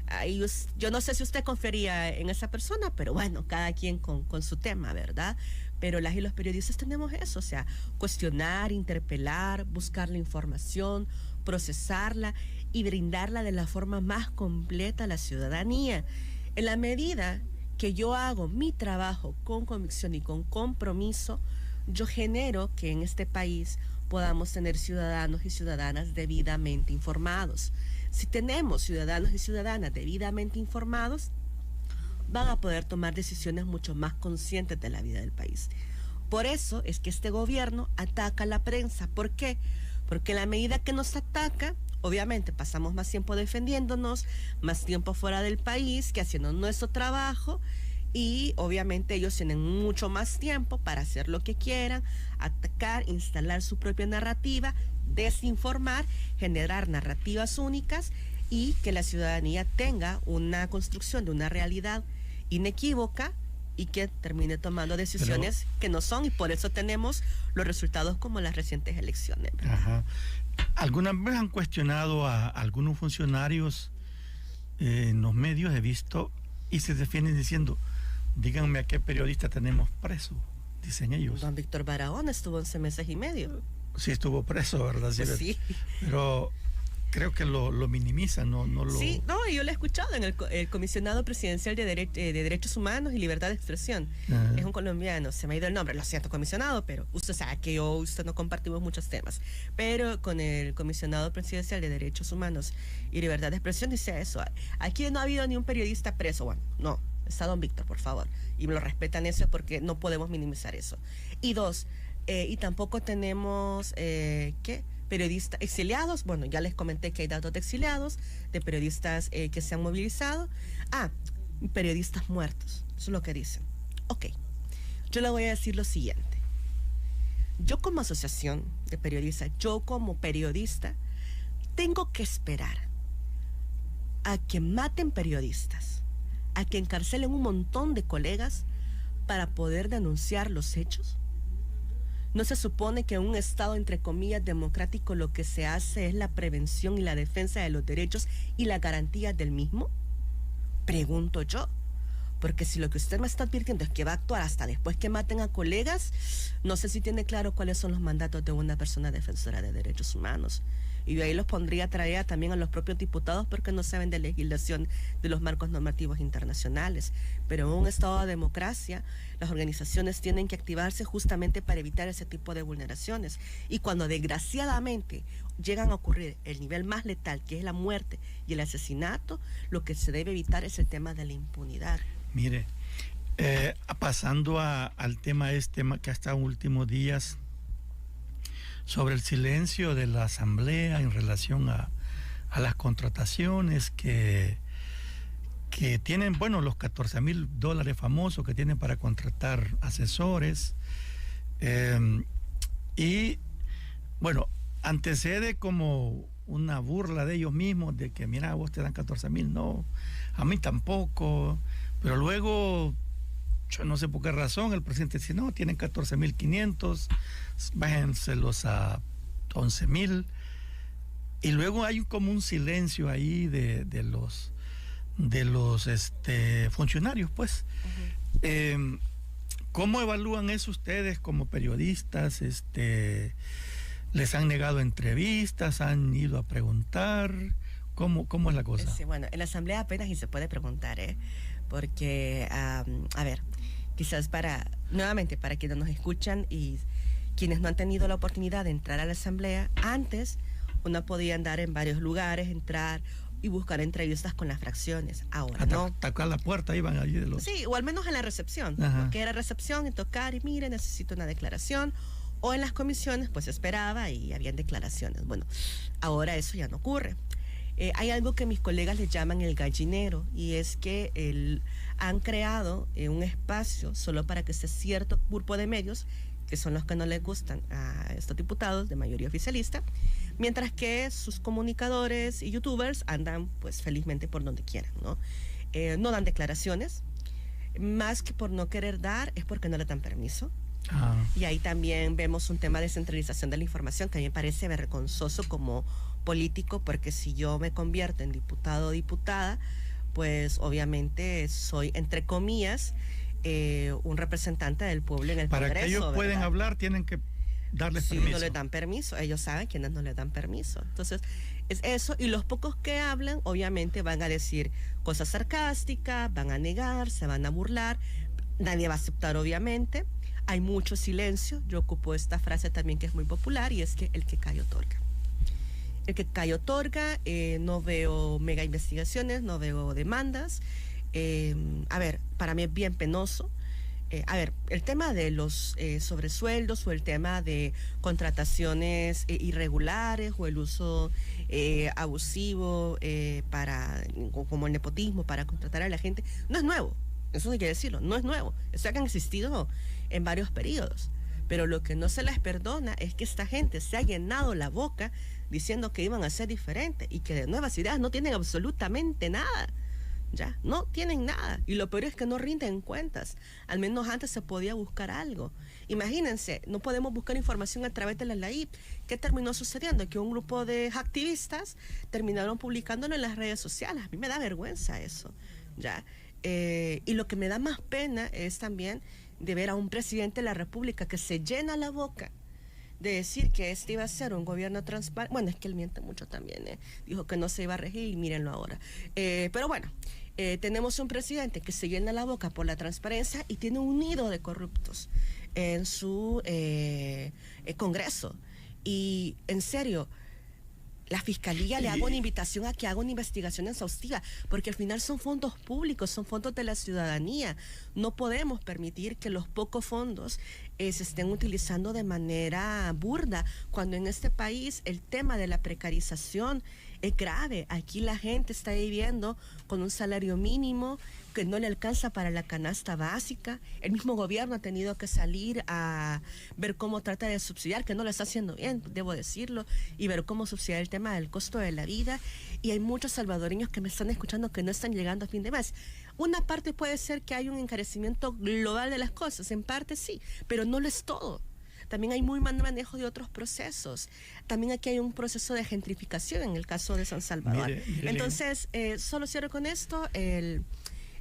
ahí yo no sé si usted confiaría en esa persona, pero bueno, cada quien con su tema, ¿verdad? Pero las y los periodistas tenemos eso, o sea, cuestionar, interpelar, buscar la información, procesarla y brindarla de la forma más completa a la ciudadanía, en la medida que yo hago mi trabajo con convicción y con compromiso, yo genero que en este país podamos tener ciudadanos y ciudadanas debidamente informados. Si tenemos ciudadanos y ciudadanas debidamente informados, van a poder tomar decisiones mucho más conscientes de la vida del país. Por eso es que este gobierno ataca a la prensa. ¿Por qué? Porque en la medida que nos ataca, obviamente pasamos más tiempo defendiéndonos, más tiempo fuera del país que haciendo nuestro trabajo, y obviamente ellos tienen mucho más tiempo para hacer lo que quieran, atacar, instalar su propia narrativa, desinformar, generar narrativas únicas y que la ciudadanía tenga una construcción de una realidad inequívoca y que termine tomando decisiones que no son, y por eso tenemos los resultados como las recientes elecciones. Ajá. ¿Alguna vez han cuestionado a algunos funcionarios en los medios? He visto, y se defienden diciendo, díganme a qué periodista tenemos preso, dicen ellos. Don Víctor Barahona estuvo 11 meses y medio. Sí, estuvo preso, ¿verdad? Pues sí. Pero creo que lo minimizan, no lo... Sí, no, yo lo he escuchado en el comisionado presidencial de Derechos Humanos y Libertad de Expresión. Ajá. Es un colombiano, se me ha ido el nombre, lo siento, comisionado, pero usted sabe que usted no compartimos muchos temas. Pero con el comisionado presidencial de Derechos Humanos y Libertad de Expresión dice eso. Aquí no ha habido ni un periodista preso. Bueno, no, está don Víctor, por favor. Y me lo respetan eso porque no podemos minimizar eso. Y dos, y tampoco tenemos, ¿qué? Periodistas exiliados. Bueno, ya les comenté que hay datos de exiliados, de periodistas que se han movilizado. Periodistas muertos, eso es lo que dicen. Ok, yo le voy a decir lo siguiente. Yo como asociación de periodistas, yo como periodista, tengo que esperar a que maten periodistas, a que encarcelen un montón de colegas para poder denunciar los hechos. ¿No se supone que en un Estado, entre comillas, democrático, lo que se hace es la prevención y la defensa de los derechos y la garantía del mismo? Pregunto yo. Porque si lo que usted me está advirtiendo es que va a actuar hasta después que maten a colegas, no sé si tiene claro cuáles son los mandatos de una persona defensora de derechos humanos. Y de ahí los pondría a tarea también a los propios diputados porque no saben de legislación de los marcos normativos internacionales. Pero en un Estado de democracia, las organizaciones tienen que activarse justamente para evitar ese tipo de vulneraciones. Y cuando desgraciadamente llegan a ocurrir el nivel más letal, que es la muerte y el asesinato, lo que se debe evitar es el tema de la impunidad. Mire, pasando al tema que ha estado en últimos días, sobre el silencio de la Asamblea en relación a las contrataciones que tienen, bueno, los $14,000 famosos que tienen para contratar asesores. Y, bueno, antecede como una burla de ellos mismos, de que, mira, vos te dan 14,000, no, a mí tampoco. Pero luego, yo no sé por qué razón, el presidente dice, no, tienen 14,500, bájenselos a 11,000. Y luego hay como un silencio ahí de los funcionarios, pues. Uh-huh. ¿Cómo evalúan eso ustedes como periodistas? ¿Les han negado entrevistas? ¿Han ido a preguntar? ¿Cómo es la cosa? Sí, bueno, en la Asamblea apenas y se puede preguntar, porque, a ver, quizás nuevamente, para quienes nos escuchan y quienes no han tenido la oportunidad de entrar a la Asamblea, antes uno podía andar en varios lugares, entrar y buscar entrevistas con las fracciones. Ahora no. Tocar la puerta, iban allí de los... Sí, o al menos en la recepción, que era recepción y tocar y mire, necesito una declaración. O en las comisiones, pues esperaba y habían declaraciones. Bueno, ahora eso ya no ocurre. Hay algo que mis colegas le llaman el gallinero, y es que han creado un espacio solo para que ese cierto grupo de medios, que son los que no les gustan a estos diputados de mayoría oficialista, mientras que sus comunicadores y youtubers andan pues felizmente por donde quieran, ¿no? No dan declaraciones, más que por no querer dar, es porque no le dan permiso. Y ahí también vemos un tema de centralización de la información que a mí me parece vergonzoso como político, porque si yo me convierto en diputado o diputada, pues obviamente soy, entre comillas, un representante del pueblo en el Congreso. Para que ellos puedan ¿verdad? hablar, tienen que darles sí, permiso. no les dan permiso, ellos saben quiénes no les dan permiso. Entonces, es eso, y los pocos que hablan, obviamente van a decir cosas sarcásticas, van a negar, se van a burlar, nadie va a aceptar, obviamente. Hay mucho silencio, yo ocupo esta frase también que es muy popular, y es que el que calla otorga. El que calla otorga, no veo mega investigaciones, no veo demandas. A ver, para mí es bien penoso. A ver, el tema de los sobresueldos, o el tema de contrataciones irregulares, o el uso abusivo como el nepotismo para contratar a la gente, no es nuevo. Eso hay que decirlo, no es nuevo. Eso ha existido en varios periodos. Pero lo que no se les perdona es que esta gente se ha llenado la boca diciendo que iban a ser diferentes, y que de nuevas ideas no tienen absolutamente nada. Ya, no tienen nada. Y lo peor es que no rinden cuentas. Al menos antes se podía buscar algo. Imagínense, no podemos buscar información a través de la LAIP. ¿Qué terminó sucediendo? Que un grupo de activistas terminaron publicándolo en las redes sociales. A mí me da vergüenza eso. ¿Ya? Y lo que me da más pena es también de ver a un presidente de la República que se llena la boca de decir que este iba a ser un gobierno transparente. Bueno, es que él miente mucho también, dijo que no se iba a regir, y mírenlo ahora. Pero bueno, tenemos un presidente que se llena la boca por la transparencia y tiene un nido de corruptos en su Congreso. Y en serio, la Fiscalía le hago una invitación a que haga una investigación exhaustiva, porque al final son fondos públicos, son fondos de la ciudadanía. No podemos permitir que los pocos fondos se estén utilizando de manera burda, cuando en este país el tema de la precarización es grave. Aquí la gente está viviendo con un salario mínimo que no le alcanza para la canasta básica. El mismo gobierno ha tenido que salir a ver cómo trata de subsidiar, que no lo está haciendo bien, debo decirlo, y ver cómo subsidiar el tema del costo de la vida. Y hay muchos salvadoreños que me están escuchando que no están llegando a fin de mes. Una parte puede ser que hay un encarecimiento global de las cosas, en parte sí, pero no lo es todo. También hay muy mal manejo de otros procesos. También aquí hay un proceso de gentrificación en el caso de San Salvador. Mire. Entonces, solo cierro con esto.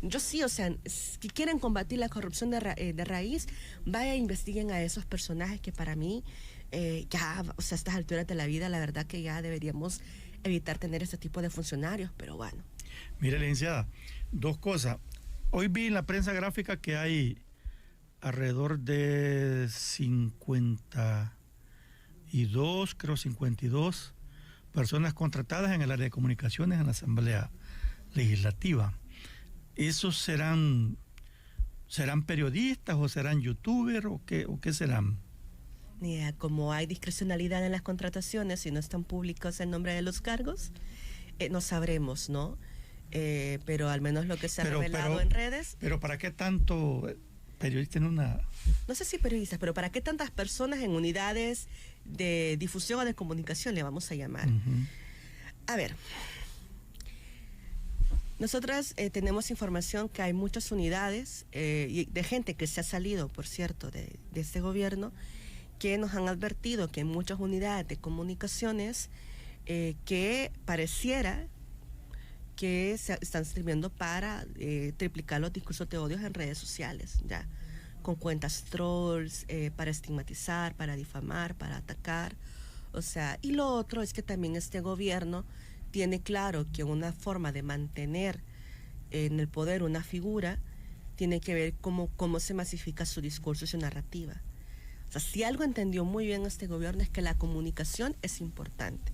Yo sí, o sea, si quieren combatir la corrupción de raíz, vaya e investiguen a esos personajes que para mí, ya, o sea, a estas alturas de la vida, la verdad que ya deberíamos evitar tener este tipo de funcionarios, pero bueno. Mire, licenciada, dos cosas. Hoy vi en la prensa gráfica que hay alrededor de 52 personas contratadas en el área de comunicaciones en la Asamblea Legislativa. ¿Esos serán periodistas o serán youtubers o qué serán? Mira, como hay discrecionalidad en las contrataciones y no están públicos el nombre de los cargos, no sabremos, ¿no? Pero al menos lo que se ha revelado en redes... Pero ¿para qué tanto periodista en una...? No sé si periodistas, pero ¿para qué tantas personas en unidades de difusión o de comunicación le vamos a llamar? Uh-huh. A ver, nosotras tenemos información que hay muchas unidades y de gente que se ha salido, por cierto, de este gobierno, que nos han advertido que hay muchas unidades de comunicaciones que pareciera que se están sirviendo para triplicar los discursos de odio en redes sociales, ya, con cuentas trolls, para estigmatizar, para difamar, para atacar. O sea, y lo otro es que también este gobierno tiene claro que una forma de mantener en el poder una figura tiene que ver cómo se masifica su discurso y su narrativa. O sea, si algo entendió muy bien este gobierno es que la comunicación es importante.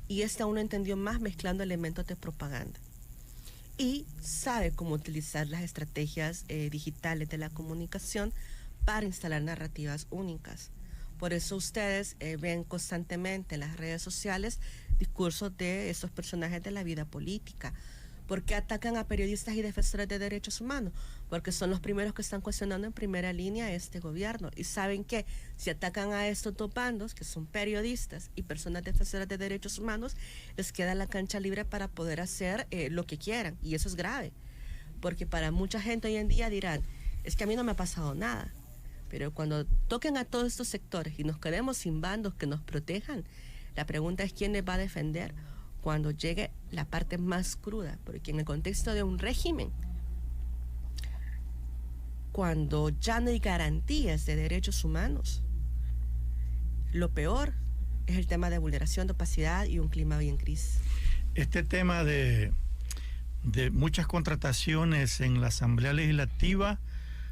Y este aún lo entendió más mezclando elementos de propaganda. Y sabe cómo utilizar las estrategias digitales de la comunicación para instalar narrativas únicas. Por eso ustedes ven constantemente en las redes sociales discursos de esos personajes de la vida política. ¿Por qué atacan a periodistas y defensores de derechos humanos? Porque son los primeros que están cuestionando en primera línea a este gobierno. Y saben que si atacan a estos dos bandos, que son periodistas y personas defensoras de derechos humanos, les queda la cancha libre para poder hacer lo que quieran. Y eso es grave. Porque para mucha gente hoy en día dirán, es que a mí no me ha pasado nada. Pero cuando toquen a todos estos sectores y nos quedemos sin bandos que nos protejan, la pregunta es quién les va a defender cuando llegue la parte más cruda, porque en el contexto de un régimen, cuando ya no hay garantías de derechos humanos, lo peor es el tema de vulneración de opacidad y un clima bien gris. Este tema de muchas contrataciones en la Asamblea Legislativa,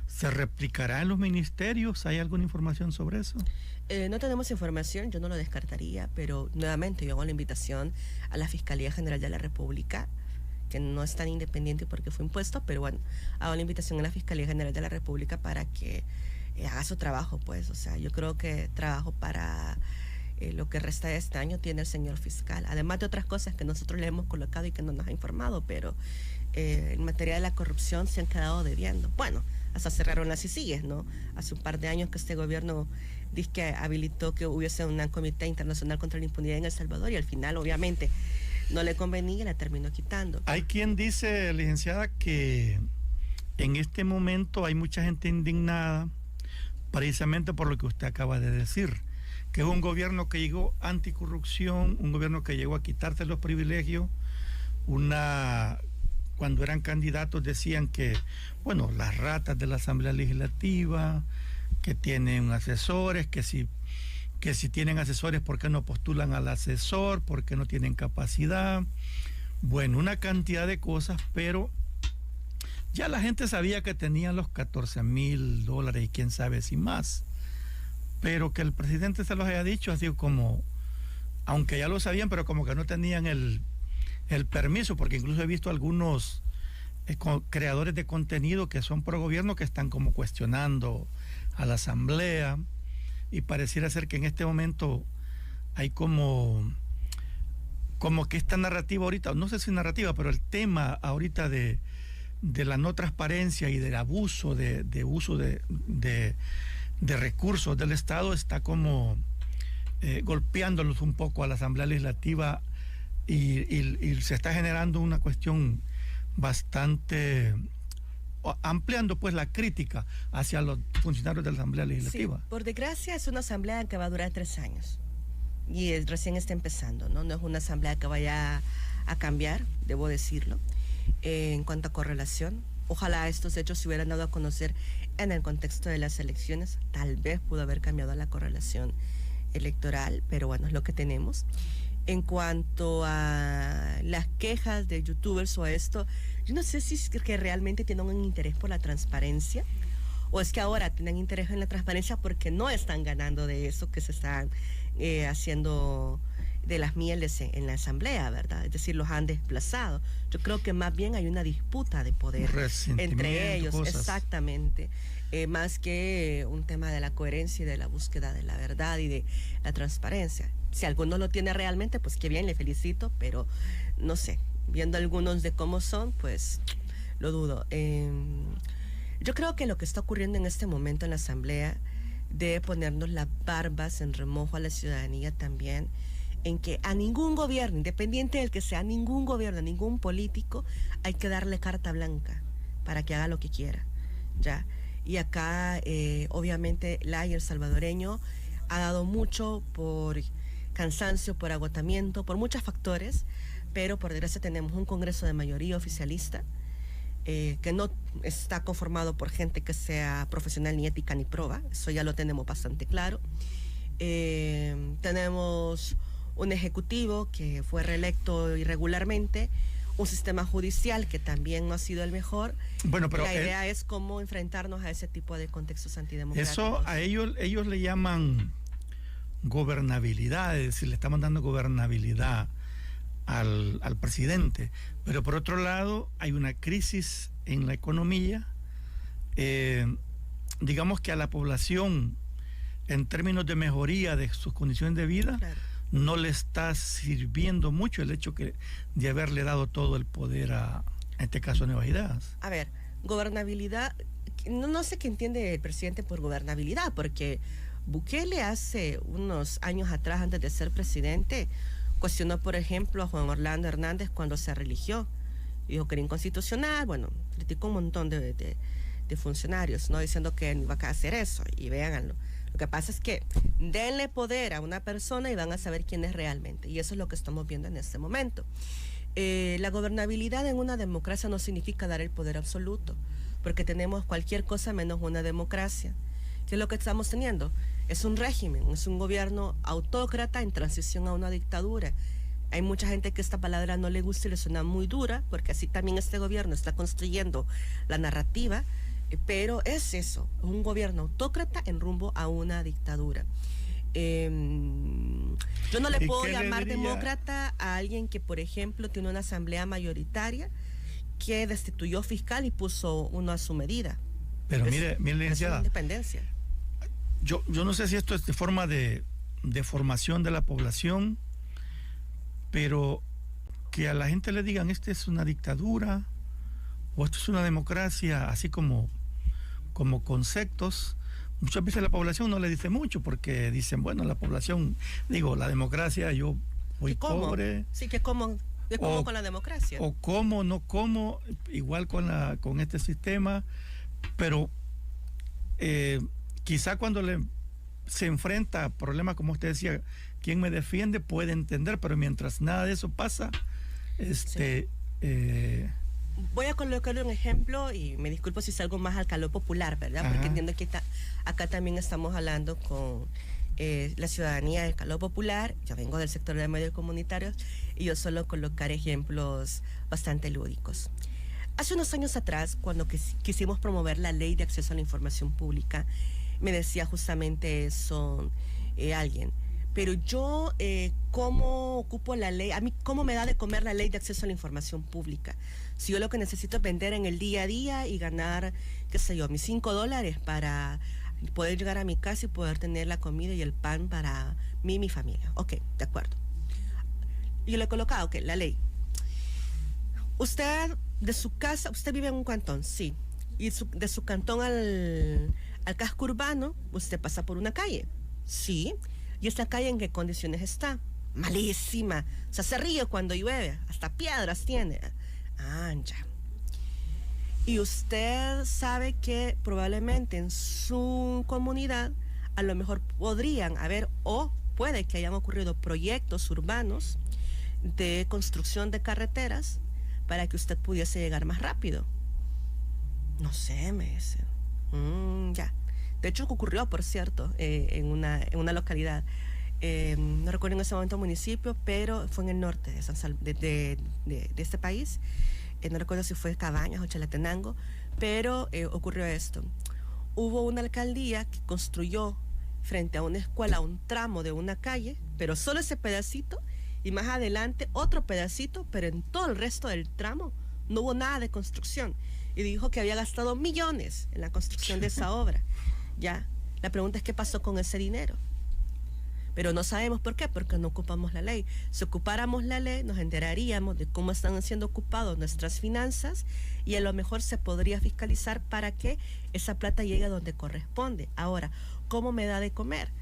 ¿se replicará en los ministerios? ¿Hay alguna información sobre eso? No tenemos información, yo no lo descartaría, pero nuevamente yo hago la invitación a la Fiscalía General de la República, que no es tan independiente porque fue impuesto, pero bueno, hago la invitación a la Fiscalía General de la República para que haga su trabajo, pues. O sea, yo creo que trabajo para lo que resta de este año tiene el señor fiscal, además de otras cosas que nosotros le hemos colocado y que no nos ha informado, pero en materia de la corrupción se han quedado debiendo. Bueno, hasta cerraron las ICIES, ¿no? Hace un par de años que este gobierno dice que habilitó que hubiese un comité internacional contra la impunidad en El Salvador y al final, obviamente, no le convenía y la terminó quitando. Hay quien dice, licenciada, que en este momento hay mucha gente indignada precisamente por lo que usted acaba de decir, que es un gobierno que llegó anticorrupción, un gobierno que llegó a quitarse los privilegios, cuando eran candidatos decían que, bueno, las ratas de la Asamblea Legislativa, que tienen asesores, que si tienen asesores, ¿por qué no postulan al asesor? ¿Por qué no tienen capacidad? Bueno, una cantidad de cosas, pero ya la gente sabía que tenían los $14,000 y quién sabe si más. Pero que el presidente se los haya dicho así como, aunque ya lo sabían, pero como que no tenían el permiso, porque incluso he visto algunos creadores de contenido que son pro gobierno que están como cuestionando a la Asamblea, y pareciera ser que en este momento hay como que esta narrativa ahorita, no sé si narrativa, pero el tema ahorita de la no transparencia y del abuso de uso de recursos del Estado está como golpeándolos un poco a la Asamblea Legislativa y se está generando una cuestión bastante, ampliando pues la crítica hacia los funcionarios de la Asamblea Legislativa. Sí, por desgracia es una asamblea que va a durar 3 años y recién está empezando, ¿no? No es una asamblea que vaya a cambiar, debo decirlo, en cuanto a correlación. Ojalá estos hechos se hubieran dado a conocer en el contexto de las elecciones, tal vez pudo haber cambiado la correlación electoral, pero bueno, es lo que tenemos. En cuanto a las quejas de youtubers o esto, yo no sé si es que realmente tienen un interés por la transparencia o es que ahora tienen interés en la transparencia porque no están ganando de eso que se están haciendo de las mieles en la asamblea, ¿verdad? Es decir, los han desplazado. Yo creo que más bien hay una disputa de poder entre ellos, cosas. Exactamente. Más que un tema de la coherencia y de la búsqueda de la verdad y de la transparencia. Si alguno lo tiene realmente, pues qué bien, le felicito, pero no sé, viendo algunos de cómo son, pues lo dudo. Yo creo que lo que está ocurriendo en este momento en la asamblea debe ponernos las barbas en remojo a la ciudadanía también, en que a ningún gobierno, independiente del que sea, ningún gobierno, ningún político, hay que darle carta blanca para que haga lo que quiera, ¿ya? Y acá, obviamente, el salvadoreño ha dado mucho por cansancio, por agotamiento, por muchos factores, pero por desgracia tenemos un Congreso de mayoría oficialista que no está conformado por gente que sea profesional ni ética ni proba, eso ya lo tenemos bastante claro. Tenemos un ejecutivo que fue reelecto irregularmente, un sistema judicial que también no ha sido el mejor. Bueno, pero la idea es cómo enfrentarnos a ese tipo de contextos antidemocráticos. Eso a ellos le llaman gobernabilidad, es decir, le estamos dando gobernabilidad al presidente. Pero por otro lado, hay una crisis en la economía. Digamos que a la población, en términos de mejoría de sus condiciones de vida, claro, no le está sirviendo mucho el hecho de haberle dado todo el poder en este caso, a Nuevas Ideas. A ver, gobernabilidad, no sé qué entiende el presidente por gobernabilidad, porque Bukele hace unos años atrás, antes de ser presidente, cuestionó, por ejemplo, a Juan Orlando Hernández cuando se religió. Dijo que era inconstitucional, bueno, criticó un montón de funcionarios, ¿no? Diciendo que no iba a hacer eso, y véanlo. Lo que pasa es que denle poder a una persona y van a saber quién es realmente. Y eso es lo que estamos viendo en este momento. La gobernabilidad en una democracia no significa dar el poder absoluto, porque tenemos cualquier cosa menos una democracia. ¿Qué es lo que estamos teniendo? Es un régimen, es un gobierno autócrata en transición a una dictadura. Hay mucha gente que esta palabra no le gusta y le suena muy dura, porque así también este gobierno está construyendo la narrativa, pero es eso, un gobierno autócrata en rumbo a una dictadura. Yo no le puedo llamar demócrata a alguien que, por ejemplo, tiene una asamblea mayoritaria que destituyó fiscal y puso uno a su medida. Pero mire, licenciada, independencia. Yo no sé si esto es de forma de formación de la población, pero que a la gente le digan esta es una dictadura o esto es una democracia, así como conceptos, muchas veces la población no le dice mucho porque dicen, bueno, la población, la democracia, yo voy pobre. Sí, que como con la democracia. O como, no como, igual con este sistema, pero quizá cuando se enfrenta a problemas como usted decía, quien me defiende puede entender, pero mientras nada de eso pasa, voy a colocarle un ejemplo y me disculpo si salgo más al calor popular, ¿verdad? Ajá. Porque entiendo que acá también estamos hablando con la ciudadanía del calor popular. Yo vengo del sector de medios comunitarios y yo suelo colocar ejemplos bastante lúdicos. Hace unos años atrás, cuando quisimos promover la ley de acceso a la información pública, me decía justamente eso alguien. Pero yo, ¿cómo ocupo la ley? A mí, ¿cómo me da de comer la ley de acceso a la información pública? Si yo lo que necesito es vender en el día a día y ganar, qué sé yo, mis $5 para poder llegar a mi casa y poder tener la comida y el pan para mí y mi familia. Ok, de acuerdo. Y yo le he colocado, ok, la ley. Usted, de su casa, usted vive en un cantón, sí. Y de su cantón al casco urbano, usted pasa por una calle, sí. ¿Y esta calle en qué condiciones está? Malísima. O sea, se ríe cuando llueve. Hasta piedras tiene. Ya. Y usted sabe que probablemente en su comunidad a lo mejor podrían haber o puede que hayan ocurrido proyectos urbanos de construcción de carreteras para que usted pudiese llegar más rápido. No sé, me dicen. Ya. De hecho, ocurrió, por cierto, en una localidad. No recuerdo en ese momento el municipio, pero fue en el norte de este país. No recuerdo si fue Cabañas o Chalatenango, pero ocurrió esto. Hubo una alcaldía que construyó frente a una escuela un tramo de una calle, pero solo ese pedacito, y más adelante otro pedacito, pero en todo el resto del tramo no hubo nada de construcción. Y dijo que había gastado millones en la construcción de esa obra. Ya, la pregunta es qué pasó con ese dinero. Pero no sabemos por qué, porque no ocupamos la ley. Si ocupáramos la ley, nos enteraríamos de cómo están siendo ocupadas nuestras finanzas y a lo mejor se podría fiscalizar para que esa plata llegue a donde corresponde. Ahora, ¿cómo me da de comer?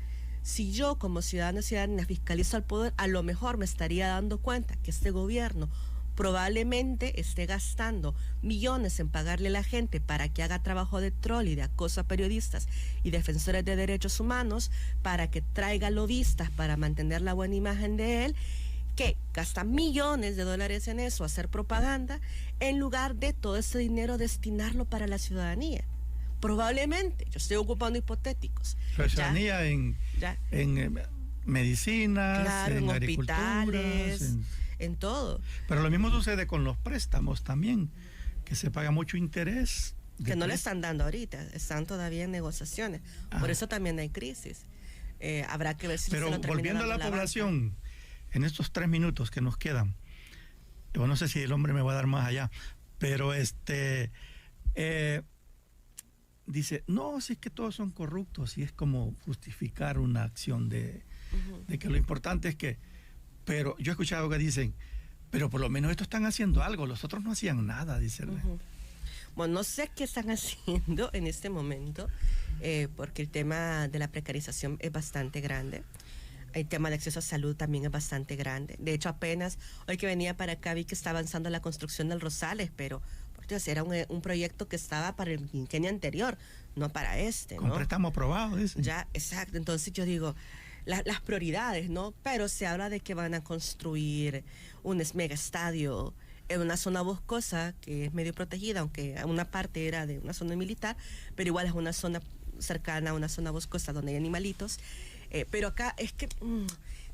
Si yo como ciudadano y ciudadana fiscalizo al poder, a lo mejor me estaría dando cuenta que este gobierno probablemente esté gastando millones en pagarle a la gente para que haga trabajo de troll y de acoso a periodistas y defensores de derechos humanos, para que traiga lobistas para mantener la buena imagen de él, que gasta millones de dólares en eso, hacer propaganda, en lugar de todo ese dinero destinarlo para la ciudadanía. Probablemente, yo estoy ocupando hipotéticos. La ciudadanía en medicinas, claro, en hospitales, en todo. Pero lo mismo sucede con los préstamos también, que se paga mucho interés. Que no le están dando ahorita, están todavía en negociaciones. Por eso también hay crisis. Habrá que ver si pero se lo termina volviendo a la población, en estos 3 minutos que nos quedan, yo no sé si el hombre me va a dar más allá, pero dice, no, si es que todos son corruptos, y es como justificar una acción de que lo importante es que, pero yo he escuchado que dicen, pero por lo menos estos están haciendo algo, los otros no hacían nada, dicen. Bueno, no sé qué están haciendo en este momento, porque el tema de la precarización es bastante grande. El tema de acceso a salud también es bastante grande. De hecho, apenas hoy que venía para acá vi que está avanzando la construcción del Rosales, pero por Dios, era un proyecto que estaba para el quinquenio anterior, no para este, ¿no? Con préstamo aprobado, dicen. Ya, exacto. Entonces yo digo, las prioridades, ¿no? Pero se habla de que van a construir un mega estadio en una zona boscosa que es medio protegida, aunque una parte era de una zona militar, pero igual es una zona cercana a una zona boscosa donde hay animalitos, pero acá es que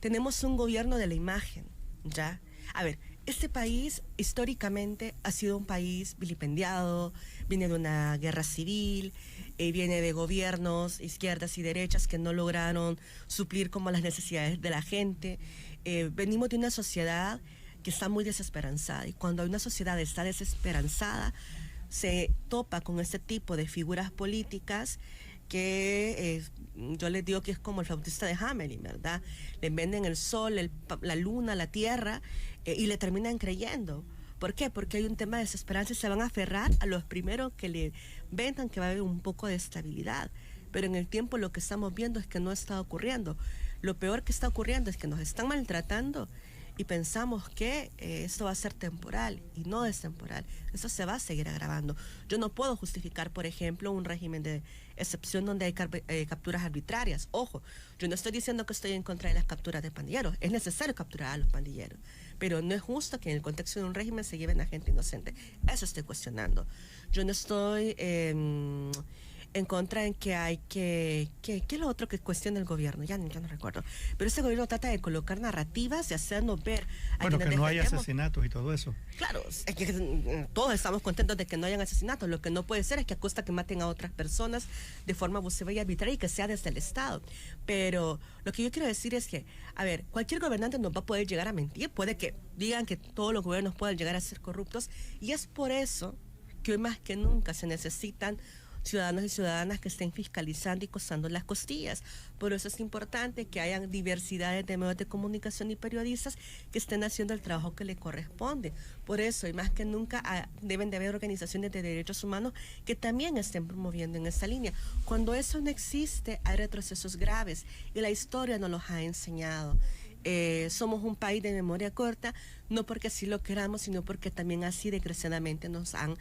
tenemos un gobierno de la imagen, ¿ya? A ver, este país históricamente ha sido un país vilipendiado, viene de una guerra civil, viene de gobiernos, izquierdas y derechas que no lograron suplir como las necesidades de la gente. Venimos de una sociedad que está muy desesperanzada, y cuando una sociedad está desesperanzada se topa con este tipo de figuras políticas que yo les digo que es como el flautista de Hamelin, ¿verdad? Le venden el sol, la luna, la tierra, y le terminan creyendo. ¿Por qué? Porque hay un tema de desesperanza y se van a aferrar a los primeros que le vendan que va a haber un poco de estabilidad. Pero en el tiempo lo que estamos viendo es que no está ocurriendo. Lo peor que está ocurriendo es que nos están maltratando y pensamos que esto va a ser temporal, y no es temporal. Esto se va a seguir agravando. Yo no puedo justificar, por ejemplo, un régimen de excepción donde hay capturas arbitrarias. Ojo, yo no estoy diciendo que estoy en contra de las capturas de pandilleros. Es necesario capturar a los pandilleros, pero no es justo que en el contexto de un régimen se lleven a gente inocente. Eso estoy cuestionando. Yo no estoy en contra en que hay ¿qué es lo otro que cuestiona el gobierno? Ya no recuerdo. Pero este gobierno trata de colocar narrativas y hacernos ver a bueno, que no haya defendemos. Asesinatos y todo eso. Claro, es que todos estamos contentos de que no hayan asesinatos. Lo que no puede ser es que a costa que maten a otras personas de forma abusiva y arbitraria, y que sea desde el Estado. Pero lo que yo quiero decir es que, a ver, cualquier gobernante nos va a poder llegar a mentir. Puede que digan que todos los gobiernos pueden llegar a ser corruptos, y es por eso que hoy más que nunca se necesitan ciudadanos y ciudadanas que estén fiscalizando y cosando las costillas. Por eso es importante que hayan diversidades de medios de comunicación y periodistas que estén haciendo el trabajo que le corresponde. Por eso, y más que nunca, deben de haber organizaciones de derechos humanos que también estén promoviendo en esa línea. Cuando eso no existe, hay retrocesos graves, y la historia nos los ha enseñado. Somos un país de memoria corta, no porque así lo queramos, sino porque también así decrecidamente nos han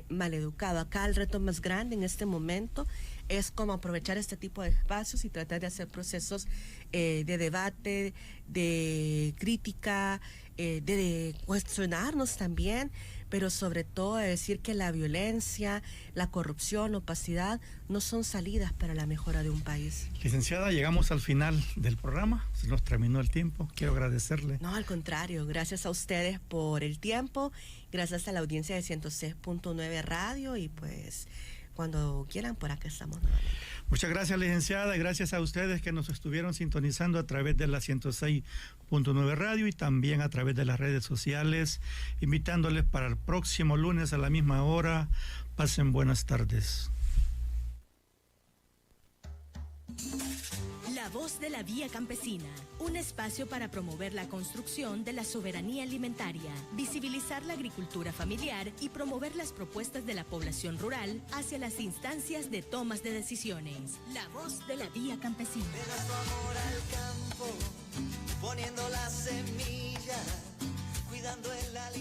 maleducado. Acá el reto más grande en este momento es cómo aprovechar este tipo de espacios y tratar de hacer procesos de debate, de crítica, de cuestionarnos también, pero sobre todo de decir que la violencia, la corrupción, la opacidad no son salidas para la mejora de un país. Licenciada, llegamos al final del programa, se nos terminó el tiempo, quiero agradecerle. No, al contrario, gracias a ustedes por el tiempo, gracias a la audiencia de 106.9 Radio, y pues cuando quieran, por acá estamos nuevamente. Muchas gracias, licenciada, y gracias a ustedes que nos estuvieron sintonizando a través de la 106.9 Radio y también a través de las redes sociales, invitándoles para el próximo lunes a la misma hora. Pasen buenas tardes. La voz de la Vía Campesina, un espacio para promover la construcción de la soberanía alimentaria, visibilizar la agricultura familiar y promover las propuestas de la población rural hacia las instancias de tomas de decisiones. La voz de la Vía Campesina. Deja tu amor al campo, poniendo la semilla, cuidando el alimento.